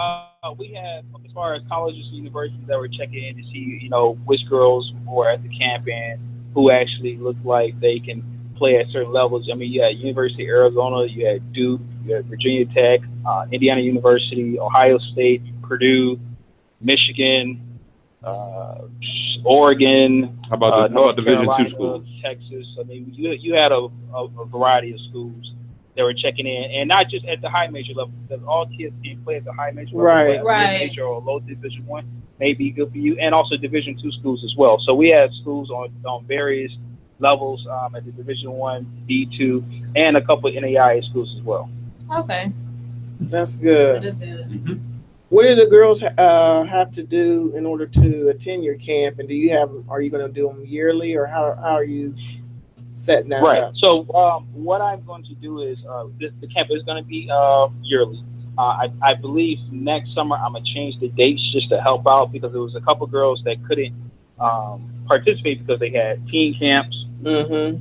we had, as far as colleges and universities that were checking in to see, you know, which girls were at the camp and who actually looked like they can play at certain levels. I mean, you had University of Arizona, you had Duke, you had Virginia Tech, Indiana University, Ohio State, Purdue, Michigan, Oregon. How about North Division Carolina, II schools? Texas. I mean, you had a variety of schools that were checking in, and not just at the high major level, because all kids can play at the high major level. Right. Major or low Division I may be good for you, and also Division II schools as well. So we had schools on various levels at the Division I, D2, and a couple of NAIA schools as well. Okay. That's good. That is good. Mm-hmm. What do the girls have to do in order to attend your camp? And are you going to do them yearly, or how are you setting that up? So what I'm going to do is the camp is going to be yearly. I believe next summer I'm going to change the dates just to help out, because there was a couple girls that couldn't participate because they had teen camps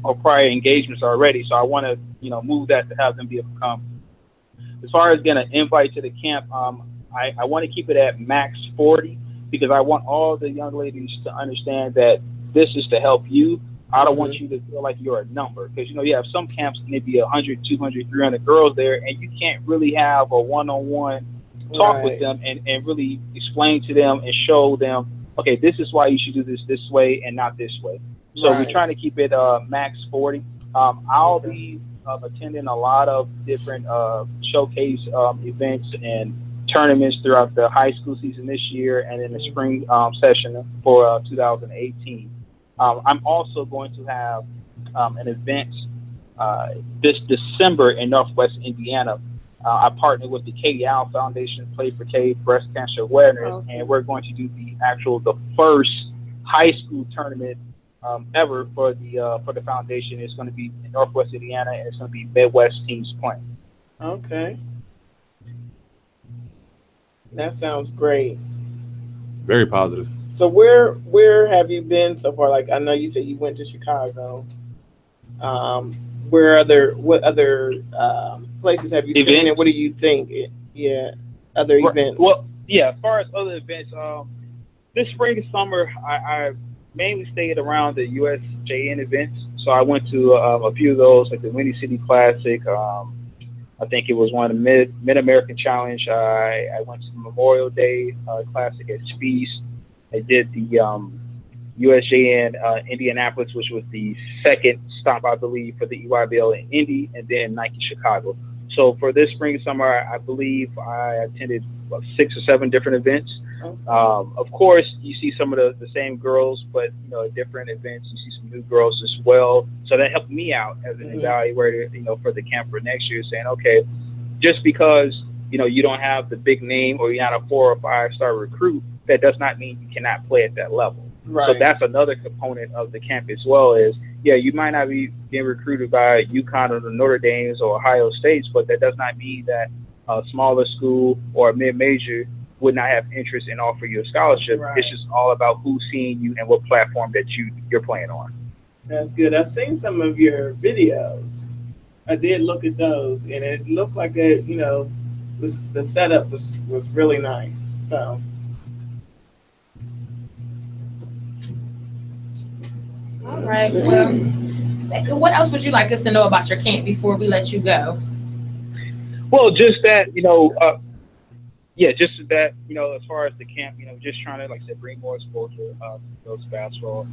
or prior engagements already. So I want to, you know, move that to have them be able to come. As far as getting an invite to the camp, I want to keep it at max 40, because I want all the young ladies to understand that this is to help you. I don't want you to feel like you're a number, because, you know, you have some camps, maybe 100, 200, 300 girls there, and you can't really have a one-on-one talk with them and really explain to them and show them, okay, this is why you should do this way and not this way. So we're trying to keep it max 40. I'll be attending a lot of different showcase events and tournaments throughout the high school season this year and in the spring session for 2018. I'm also going to have an event this December in Northwest Indiana. I partnered with the Katie Allen Foundation, Play for K Breast Cancer Awareness, and we're going to do the first high school tournament ever for the foundation. It's going to be in Northwest Indiana, and it's going to be Midwest teams playing. Okay. That sounds great. Very positive. So where have you been so far? Like, I know you said you went to Chicago. What other places have you seen, and what do you think? Other events. Well, as far as other events, this spring and summer, I mainly stayed around the USJN events. So I went to a few of those, like the Windy City Classic. I think it was one of the Mid-American Challenge. I went to the Memorial Day Classic at Speast. I did the USJN Indianapolis, which was the second stop, I believe, for the EYBL in Indy, and then Nike Chicago. So for this spring and summer, I believe I attended 6 or 7 different events. Of course, you see some of the same girls, but, you know, at different events, you see some new girls as well. So that helped me out as an evaluator, you know, for the camp for next year, saying, okay, just because, you know, you don't have the big name or you're not a 4 or 5 star recruit, that does not mean you cannot play at that level. So that's another component of the camp as well. Is you might not be being recruited by UConn or the Notre Dames or Ohio States, but that does not mean that a smaller school or a mid-major would not have interest in offering you a scholarship. Right. It's just all about who's seeing you and what platform that you're playing on. That's good. I've seen some of your videos. I did look at those, and it looked like the setup was really nice. So. All right. Well, what else would you like us to know about your camp before we let you go? Well, just that, just that, as far as the camp, just trying to, like I said, bring more exposure to girls basketball.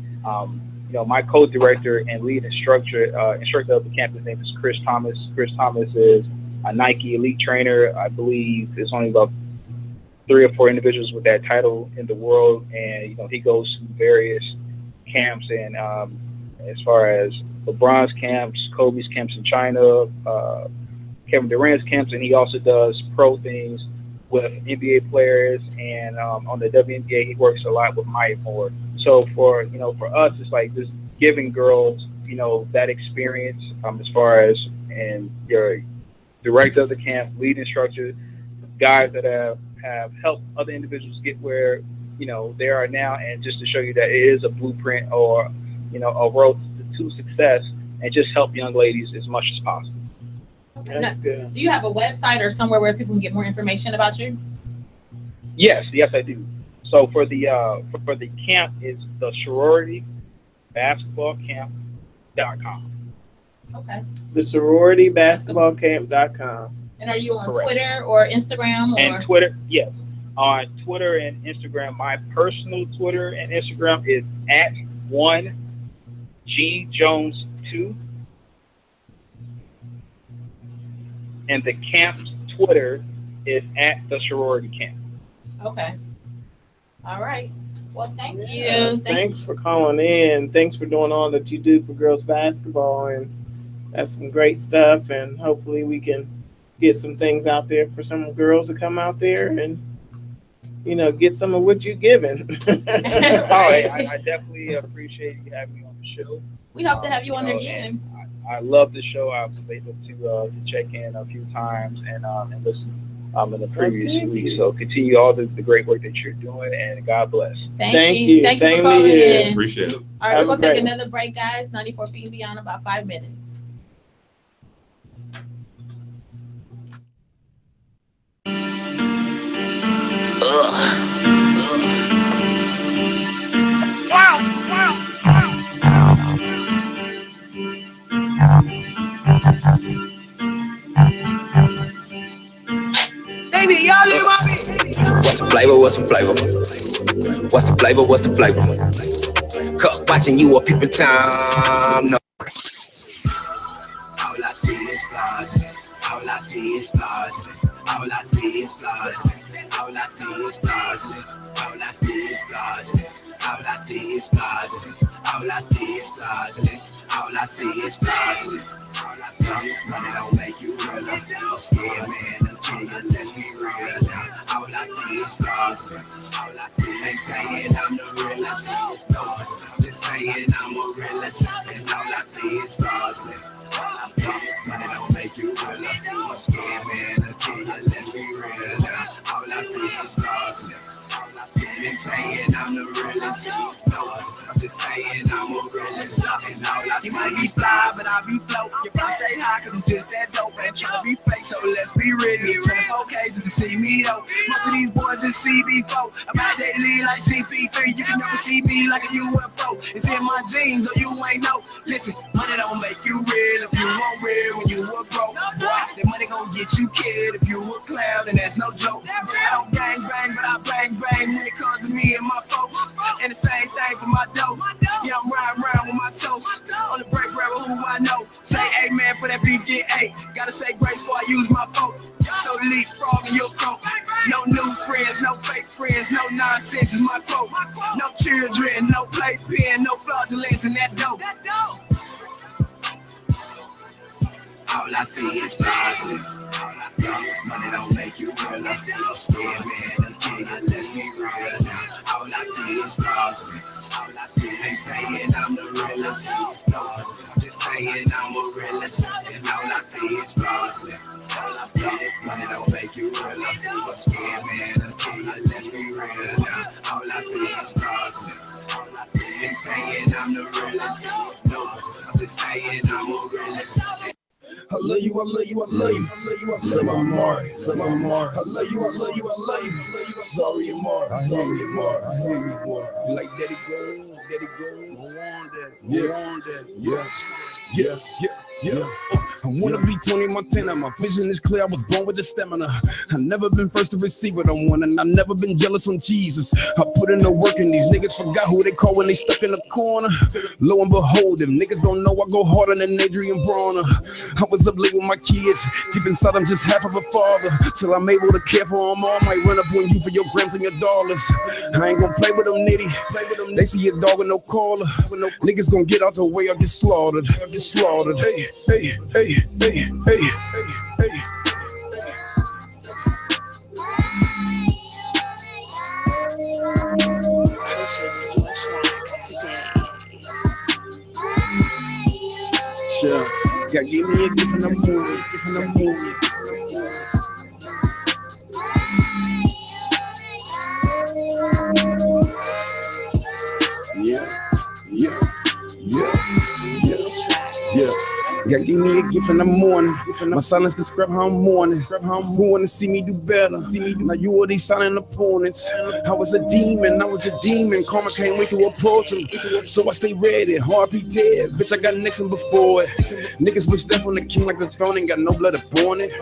My co-director and lead instructor of the camp, his name is Chris Thomas. Chris Thomas is a Nike elite trainer. I believe there's only about 3 or 4 individuals with that title in the world, and he goes to various camps, and as far as LeBron's camps, Kobe's camps in China, Kevin Durant's camps, and he also does pro things with NBA players, and on the WNBA he works a lot with Maya Moore. So for us, it's like just giving girls that experience as far as, and your director of the camp, lead instructor, guys that have helped other individuals get where they are now, and just to show you that it is a blueprint or a road to success, and just help young ladies as much as possible. Okay. That's good. Do you have a website or somewhere where people can get more information about you? Yes, I do. So for the camp is the sororitybasketballcamp.com. Okay. The sororitybasketballcamp.com. And are you on Correct. Twitter or Instagram? And Twitter, yes. On Twitter and Instagram, my personal Twitter and Instagram is at 1GJones2. And the camp's Twitter is at the sorority camp. Okay. All right. Well, thank you. Yes, thanks for calling in. Thanks for doing all that you do for girls basketball, and that's some great stuff. And hopefully we can get some things out there for some girls to come out there and get some of what you're giving. I definitely appreciate you having me on the show. We hope to have you on again. I love the show. I was able to check in a few times and listen in the previous week. So continue all the great work that you're doing, and God bless. Thank you. Thank you for calling in. Appreciate it. All right, we're going to take another break, guys. 94 Feet and Beyond, about 5 minutes. What's the flavor? What's the flavor? What's the flavor? What's the flavor? Cup watching you a peeping time. No. All I see is fraudulence. All I see is fraudulence. All I see is fraudulence. All I see is fraudulence. All I see is fraudulence. All I see is fraudulence. All I see is fraudulence. All I see is fraudulence. All I see is money don't make you real. I'm scared, man. Let's be real. All I see is fraudulence. All I see is saying I'm the realest. Just saying I'm a realist. And all I see is fraudulence. All I see is money don't make you real. I'm scared, man. Let's be real. All I see is fraudulence. All I see is saying I'm the realest. Just saying I'm a realist. And all I see, you might be fly, but I be float. Your price stay high, cause I'm just that dope. And trying to be fake, so let's be real. 24K just to see me though. Most of these boys just see me folk. I'm out daily like CP3. You can never see me like a UFO. It's in my jeans, or you ain't know. Listen, money don't make you real if you weren't real when you were broke. Boy, that money gon' get you killed if you a clown, and that's no joke. I don't gang bang, but I bang bang when it comes to me and my folks. And the same thing for my dough. Yeah, I'm riding around with my toast. On the break bread with who I know. Say amen for that beef get 8. Gotta say grace before I use my folk. So leapfrog in your coat. No new friends, no fake friends, no nonsense is my quote. No children, no playpen, no fraudulence, and that's dope. All I see is fraudulence. All I see is money don't make you real. I'm scared, man. Let's be real. All I see is fraudulence. All I see is saying I'm the realest. Just saying saying I'm a realist, and all I see is flawless. All I see is money don't make you realize what's scamming. Let's be real now. All I see is flawless. They saying I'm the realest. No, I'm just saying I'm a realist. I love you, I love you, I love you, I love you, I love my Mark, I love you, I love you, I love you. Sorry, Mark, sorry, Mark, like Daddy go, go on, Daddy, yeah. I wanna be Tony Montana, my vision is clear, I was born with the stamina. I've never been first to receive what I want, and I've never been jealous on Jesus. I put in the work and these niggas forgot who they call when they stuck in the corner. Lo and behold, them niggas don't know I go harder than Adrian Bronner. I was up late with my kids, deep inside I'm just half of a father. Till I'm able to care for them all, might run up on you for your grams and your dollars. I ain't gonna play with them nitty, they see a dog with no collar. Niggas gonna get out the way or get slaughtered, Hey. Sure, God gave me a gift and I'm moving, God gave me a gift in the morning. My silence describe how I'm mourning. Who wanna see me do better? Now you are these silent opponents. I was a demon. Karma can't wait to approach him. So I stay ready. RP dead. Bitch, I got Nixon before it. Niggas wish death on the king like the throne. Ain't got no blood upon it.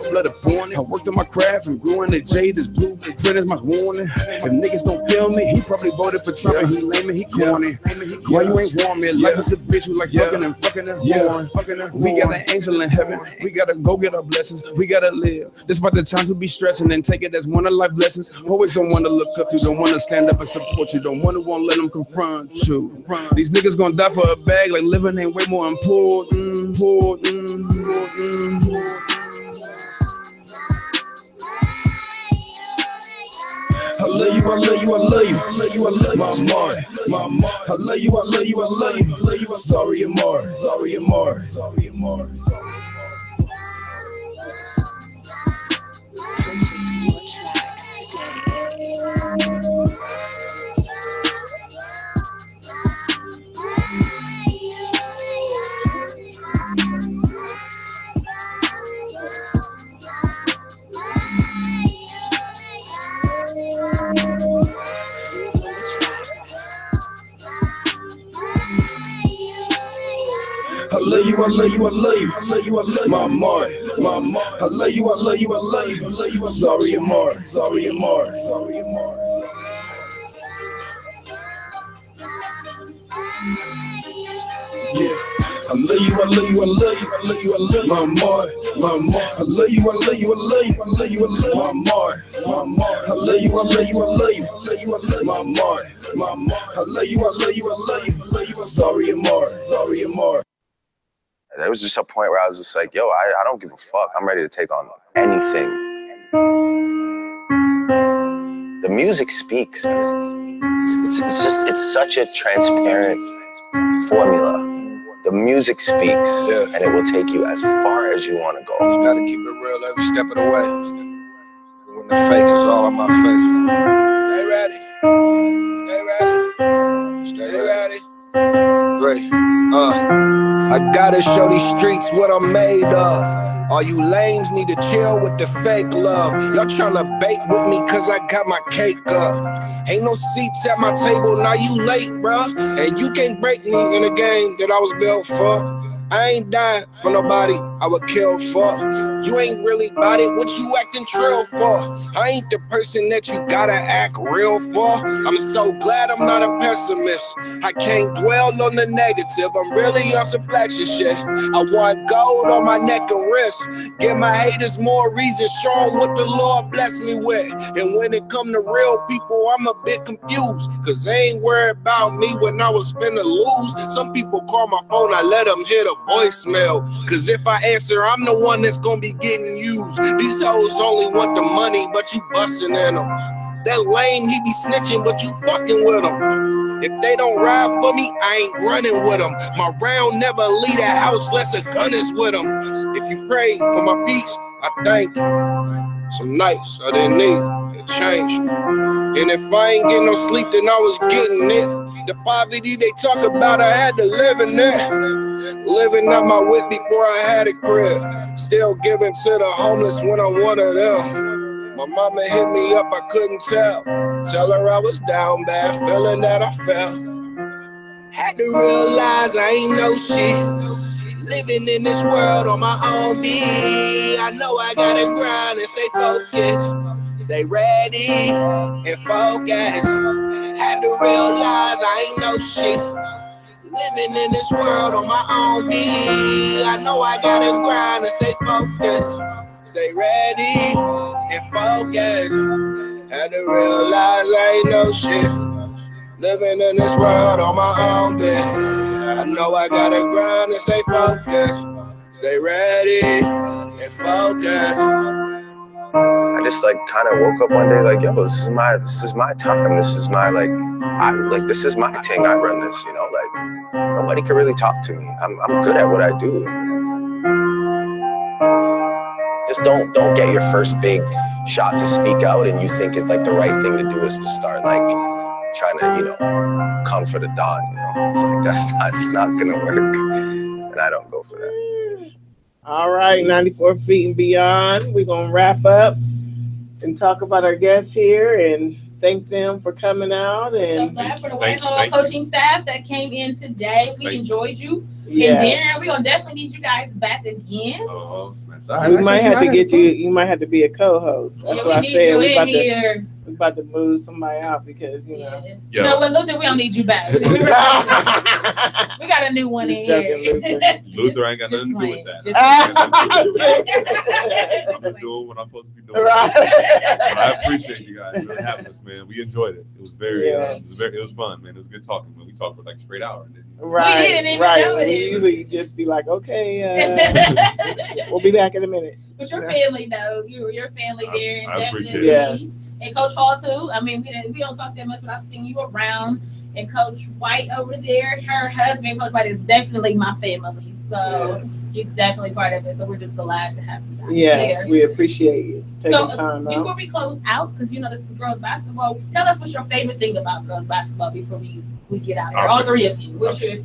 I worked on my craft and grew in the J. This blueprint is my warning. If niggas don't feel me, he probably voted for Trump and he lame and he corny. Why you ain't warm me? Life is a bitch who like fucking and We got an angel in heaven. We gotta go get our blessings. We gotta live. Despite the times we be stressing and take it as one of life lessons. Always don't want to look up to, don't want to stand up and support you, don't want to let them confront you. These niggas gonna die for a bag, like living ain't way more important. I love you, I love you, I love you, I love you, I love you, my Mark. I love you, I love you, I love you, I love you. Sorry, Mark. I love you, I love you, I love you, I love you, I love you, my Mark. I love you, I love you, I love you, I love you. Sorry, Mark. Yeah. I love you, I love you, I love you, I love you, I love you, my Mark. I love you, I love you, I love you, I love you, I love you, my Mark. I love you, I love you, I love you, I love you, I love you, my Mark. I love you, I love you, I love you, I love you. Sorry, Mark. There was just a point where I was just like, yo, I don't give a fuck. I'm ready to take on anything. The music speaks. It's such a transparent formula. The music speaks, and it will take you as far as you want to go. Just gotta keep it real every step of the way. When the fake is all on my face. Stay ready. Great. I gotta show these streets what I'm made of. All you lames need to chill with the fake love. Y'all tryna bake with me cause I got my cake up. Ain't no seats at my table, now you late, bruh. And you can't break me in a game that I was built for. I ain't dying for nobody I would kill for. You ain't really about it, what you acting trill for? I ain't the person that you gotta act real for. I'm so glad I'm not a pessimist. I can't dwell on the negative, I'm really on some flashy shit. I want gold on my neck and wrist. Give my haters more reasons, show them what the Lord blessed me with. And when it come to real people, I'm a bit confused. Cause they ain't worried about me when I was finna lose. Some people call my phone, I let them hit a voicemail. Cause if I answer, I'm the one that's gonna be getting used. These hoes only want the money, but you busting in them. That lame, he be snitching, but you fucking with him. If they don't ride for me, I ain't running with them. My round never leave that house unless a gun is with them. If you pray for my peace, I thank you. Some nights I didn't need it changed. And if I ain't getting no sleep, then I was getting it. The poverty they talk about, I had to live in it. Living out my wit before I had a crib. Still giving to the homeless when I'm one of them. My mama hit me up, I couldn't tell. Tell her I was down bad, feeling that I felt. Had to realize I ain't no shit. Living in this world on my own beat. I know I gotta grind and stay focused. Stay ready and focused. Had to realize I ain't no shit. Living in this world on my own beat. I know I gotta grind and stay focused. Stay ready and focused. Had to realize I ain't no shit. Living in this world on my own beat. I know I gotta grind and stay focused. Stay ready and focused. I just like kind of woke up one day like, yo, this is my time. This is my this is my thing. I run this, you know, like nobody can really talk to me. I'm good at what I do. Just don't get your first big shot to speak out and you think it's like the right thing to do is to start like trying to, you know, come for the dawn, you know. It's like it's not gonna work. And I don't go for that. All right, 94 Feet and Beyond. We're gonna wrap up and talk about our guests here and thank them for coming out. And so glad for the White Hole coaching staff that came in today. We enjoyed you. Yes. And Darren, we're gonna definitely need you guys back again. We might have to get you. You might have to be a co-host. That's what I said. We about to move somebody out because you know. You know what, Luther? We don't need you back. We got a new one in here. Luther ain't got nothing to do with that. I'm doing what I'm supposed to be doing. Right. But I appreciate you guys having us, man. We enjoyed it. It was very, it was fun, man. It was good talking. Man. We talked for like a straight hour. Right. We didn't even know it. We usually just be like, okay, we'll be back in a minute. But your family, though, your family there, and I definitely. appreciate it. Yes. And Coach Hall too. I mean, we don't talk that much, but I've seen you around. And Coach White over there, her husband, Coach White, is definitely my family. So he's definitely part of it. So we're just glad to have you guys here. We appreciate you taking time out. Before we close out, because you know this is girls basketball, tell us what's your favorite thing about girls basketball before we get out of here. All three of you. What's your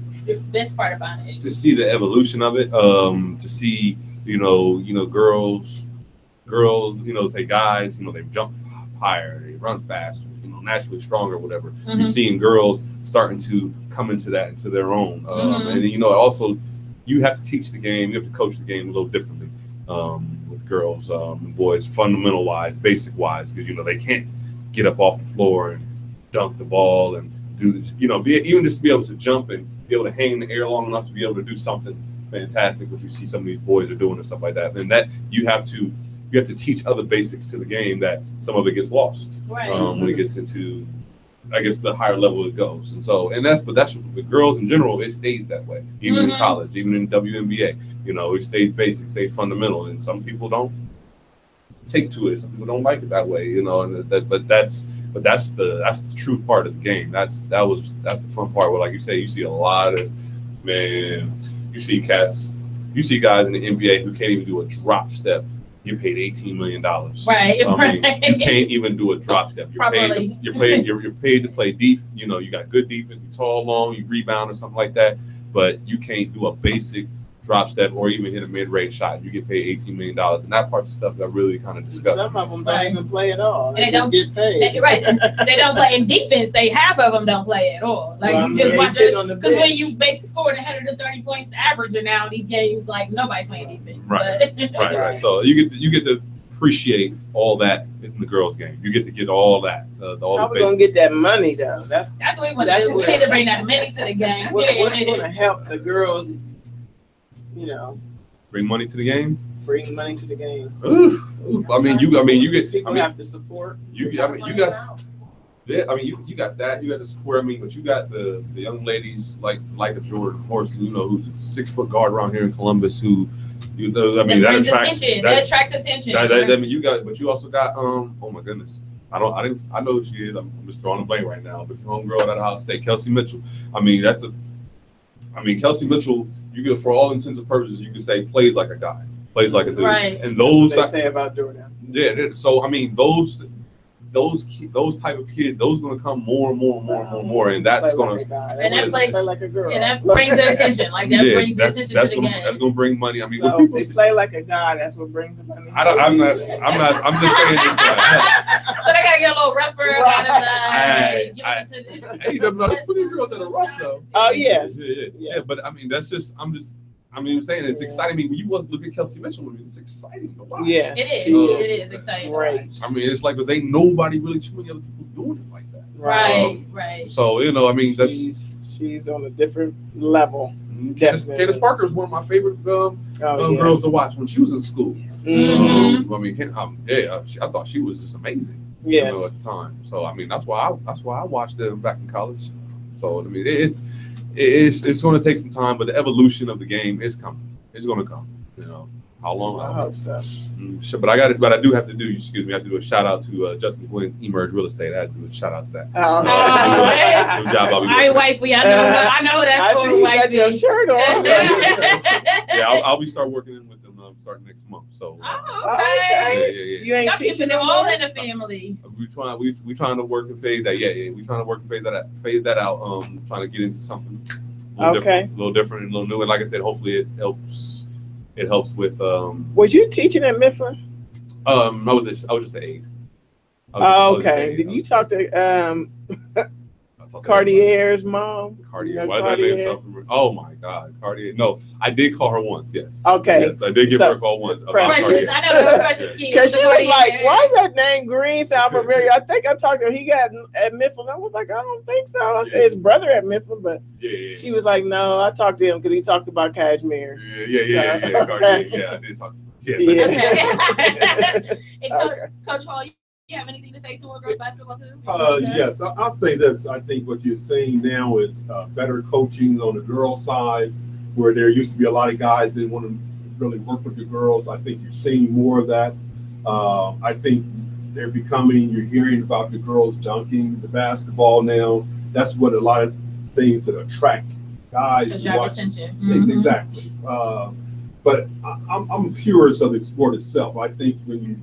best part about it? To see the evolution of it. To see, you know, girls, say guys, they jump higher, they run faster, naturally stronger, whatever. Mm-hmm. You're seeing girls starting to come into their own. And also you have to teach the game, you have to coach the game a little differently with girls and boys, fundamental wise, basic wise, because they can't get up off the floor and dunk the ball and do even just be able to jump and be able to hang in the air long enough to be able to do something fantastic, which you see some of these boys are doing and stuff like that. And that you have to teach other basics to the game that some of it gets lost when it gets into, I guess, the higher level it goes. And so, that's with girls in general, it stays that way. Even in college, even in WNBA, it stays basic, stays fundamental. And some people don't take to it. Some people don't like it that way, but that's the true part of the game. That's the fun part where, like you say, you see a lot of, you see guys in the NBA who can't even do a drop step. You're paid $18 million. Right. You can't even do a drop step. You're paid to play deep. You got good defense. You're tall, long, you rebound or something like that. But you can't do a basic drop step or even hit a mid-range shot. You get paid $18 million. And that part of stuff that really kind of disgusts me. Some of them don't even play at all. They just get paid. They don't play in defense. Half of them don't play at all. You just watch it. Because when you scored 130 points average now in these games, nobody's playing defense. Right. So you get to appreciate all that in the girls' game. You get to get all that. How we gonna get that money though? That's what we want to do. We need to bring that money to the game. What's going to help the girls? Bring money to the game. Bring money to the game. Oof. You get. People have to support. You got that. You got the support. But you got the young ladies like a Jordan Horsley, who's a 6 foot guard around here in Columbus, who, that attracts attention. You also got, oh my goodness, I know who she is. I'm just throwing a blank right now. But your homegirl at Ohio State, Kelsey Mitchell. Kelsey Mitchell, you could, for all intents and purposes, you could say plays like a guy, plays like a dude. Right. And those that's what they say about Jordan. Yeah. So those type of kids, those are going to come more and more, and that's going to and that plays like a girl. And that brings the attention, like that brings the attention to the game. That's going to bring money. I mean, so when people play like a guy, that's what brings the money. I'm just saying this guy. So they gotta get a little rougher. Hey, you never know. There's plenty of girls that are rough though. Oh yes. Yeah. But I mean, I'm saying it's exciting. I mean, when you look at Kelsey Mitchell, it's exciting to watch. Yes, it is exciting. Great. I mean, it's like, there's ain't nobody really too many other people doing it like that. Right. So, I mean, she's on a different level. Candace Parker is one of my favorite girls to watch when she was in school. Mm-hmm. I mean, I thought she was just amazing. Yes. At the time. So, I mean, that's why I watched them back in college. So, I mean, it's going to take some time, but the evolution of the game is coming. It's going to come. How long? I hope so. But I have to do a shout out to Justin Gwynn's Emerge Real Estate. I had to do a shout out to that. Good job, Bobby. I wifey. I know that's for the wifey. You got your shirt on. Yeah, I'll be start working in with them starting next month. So. Okay. Yeah. You ain't teaching them all in the family. We trying to work and phase that. Yeah. We trying to work and phase that out. Trying to get into something a little different and a little new. And like I said, hopefully it helps. It helps with. Was you teaching at Mifflin? I was just the aide. Okay. Did you talk to Cartier's mom? Cartier. Why is that name so familiar? Oh my God, Cartier. No, I did call her once. Yes. Okay. Yes, I did give her a call once. Precious. I know Precious. Because she was like, "Why is that name Green sound familiar?" I think I talked to her. He got at Mifflin. I was like, "I don't think so." I said his brother at Mifflin, but she was like, "No, I talked to him because he talked about Cashmere." Yeah. Cartier. Yeah, I did talk. Yes. Coach Hall, you have anything to say to girls basketball too? Yes, I'll say this. I think what you're saying now is better coaching on the girls' side, where there used to be a lot of guys that didn't want to really work with the girls. I think you're seeing more of that. I think you're hearing about the girls dunking the basketball now. That's what a lot of things that attract guys to watch. Attention. Mm-hmm. Exactly. But I'm a purist of the sport itself. I think the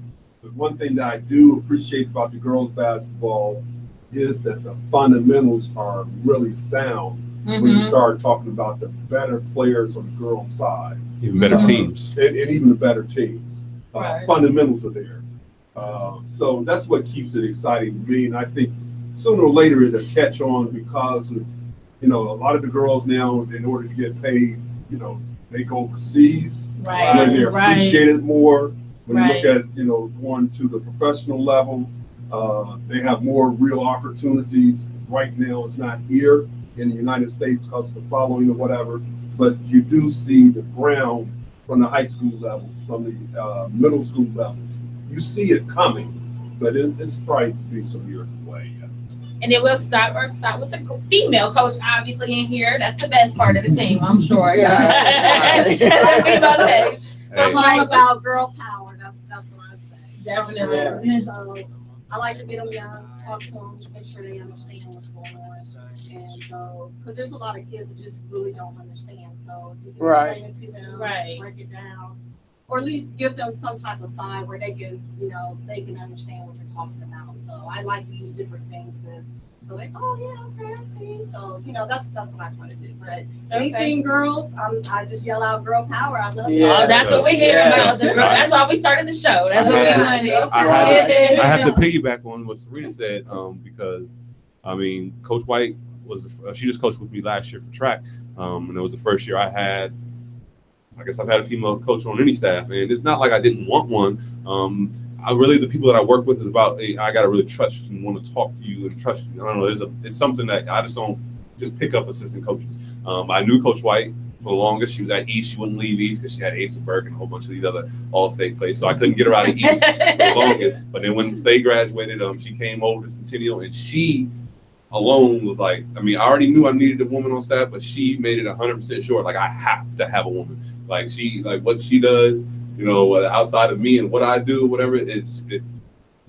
one thing that I do appreciate about the girls basketball is that the fundamentals are really sound when you start talking about the better players on the girls' side. Even better teams. And even the better teams. Fundamentals are there. So that's what keeps it exciting to me. And I think sooner or later it'll catch on because of, a lot of the girls now, in order to get paid, they go overseas where they're appreciated more. When you look at, going to the professional level, they have more real opportunities. Right now, it's not here in the United States because of the following or whatever, but you do see the ground from the high school levels, from the middle school levels. You see it coming, but it's probably to be some years away. Yeah. And then we'll start with the female coach, obviously, in here. That's the best part of the team, I'm sure. It's all about girl power. That's what I'd say. Definitely. Yeah. So I like to get them young, talk to them, make sure they understand what's going on. And so, because there's a lot of kids that just really don't understand. So if you can explain it to them, break it down, or at least give them some type of sign where they can, they can understand what you're talking about. So I like to use different things so they, okay, I see. So, that's what I try to do. But anything girls, I just yell out girl power. I love it. Oh, that's what we hear about the girl. That's why we started the show. That's what we wanted. I have to piggyback on what Sarita said because, Coach White she just coached with me last year for track. And it was the first year I had, I guess I've had a female coach on any staff, and it's not like I didn't want one. The people that I work with is about, I got to really trust you and want to talk to you and trust you. I don't know. It's something that I just don't just pick up assistant coaches. I knew Coach White for the longest. She was at East. She wouldn't leave East because she had Asenberg and a whole bunch of these other all-state plays. So I couldn't get her out of East for the longest. But then when State graduated, she came over to Centennial, and she alone was like, I already knew I needed a woman on staff, but she made it 100% sure. Like, I have to have a woman. Like what she does, outside of me and what I do, whatever,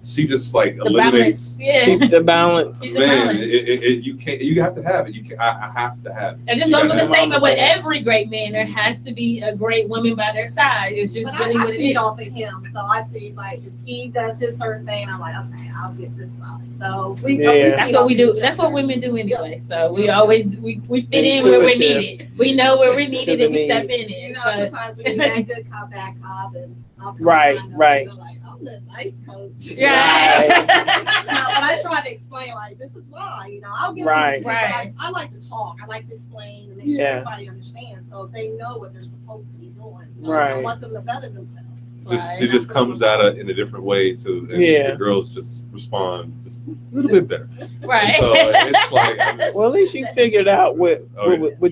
she just like eliminates. Keeps the balance. Man, you can't. You have to have it. I have to have it. And this goes with the statement with every great man. There has to be a great woman by their side. It's just really what it is. Off of him, so I see like if he does his certain thing, I'm like, okay, I'll get this side. So that's what we do. That's what women do anyway. So we always we fit in where we're needed. We know where we're needed and we step in it. You know, sometimes when you're that good cop, bad cop, and right. I'm the nice coach. Yeah. But I try to explain like this is why, you know, I'll get right. I like to talk. I like to explain and make sure everybody understands so they know what they're supposed to be doing. So I want them to better themselves. It just comes out in a different way too. And the girls just respond just a little bit better. Right. So it's like well, at least you figured out what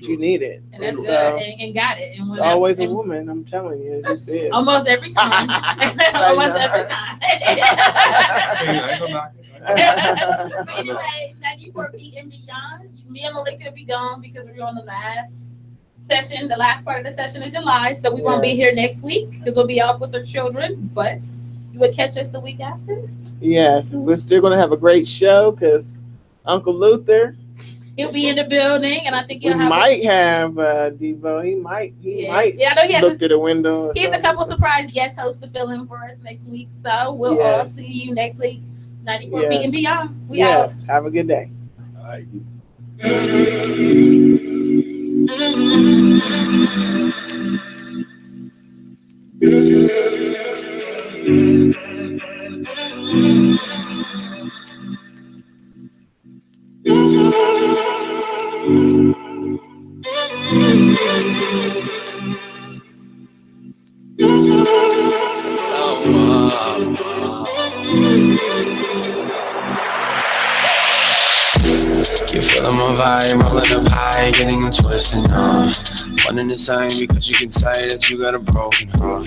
you needed. And that's and got it. And it's always a woman, I'm telling you. It just is. Almost every time. Almost every time. But anyway, 94 Beat and Beyond. Me and Malika will be gone because we're on the last session, the last part of the session in July. So we won't be here next week because we'll be off with our children. But you would catch us the week after. Yes, we're still going to have a great show because Uncle Luther. He'll be in the building, and I think he might have Devo. He might. Yeah, I know he has look through the window. He has a couple surprise guest hosts to fill in for us next week. So we'll all see you next week. 94 Feet and Beyond. We out. Have a good day. All right. You feeling my vibe, rolling up high, getting them twisted, One in the sign because you can say that you got a broken heart.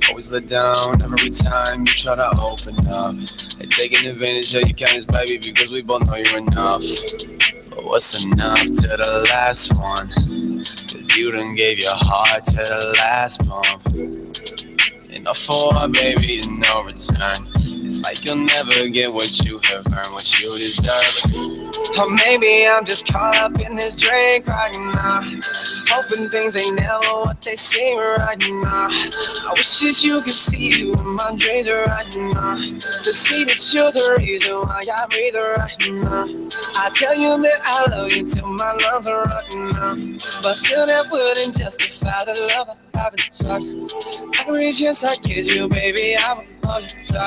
Always let down every time you try to open up. They're taking advantage of your kindness, baby, because we both know you're enough. But what's enough to the last one? Cause you done gave your heart to the last bump. Enough for baby, and no return. It's like you'll never get what you have earned, what you deserve. Or maybe I'm just caught up in this drink right now, hoping things ain't never what they seem right now. I wish that you could see you in my dreams right now, to see that you're the reason why I breathe right now. I tell you that I love you till my lungs are running now, but still that wouldn't justify the love I haven't tried. Every chance I get you, baby, I will apologize. I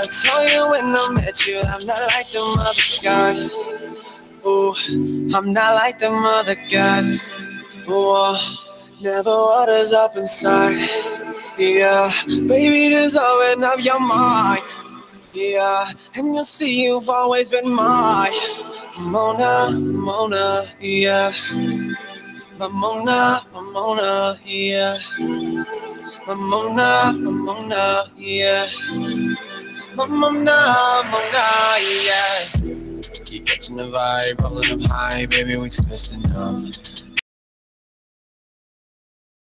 told you when I met you, I'm not like them other guys. Ooh, I'm not like them other guys. Ooh, never waters up inside. Yeah, baby, just open up your mind. Yeah, and you'll see you've always been mine. Mona, yeah. Mona, yeah. Mona, yeah. Mona, yeah. You catching the vibe, rolling up high, baby, we twisting up.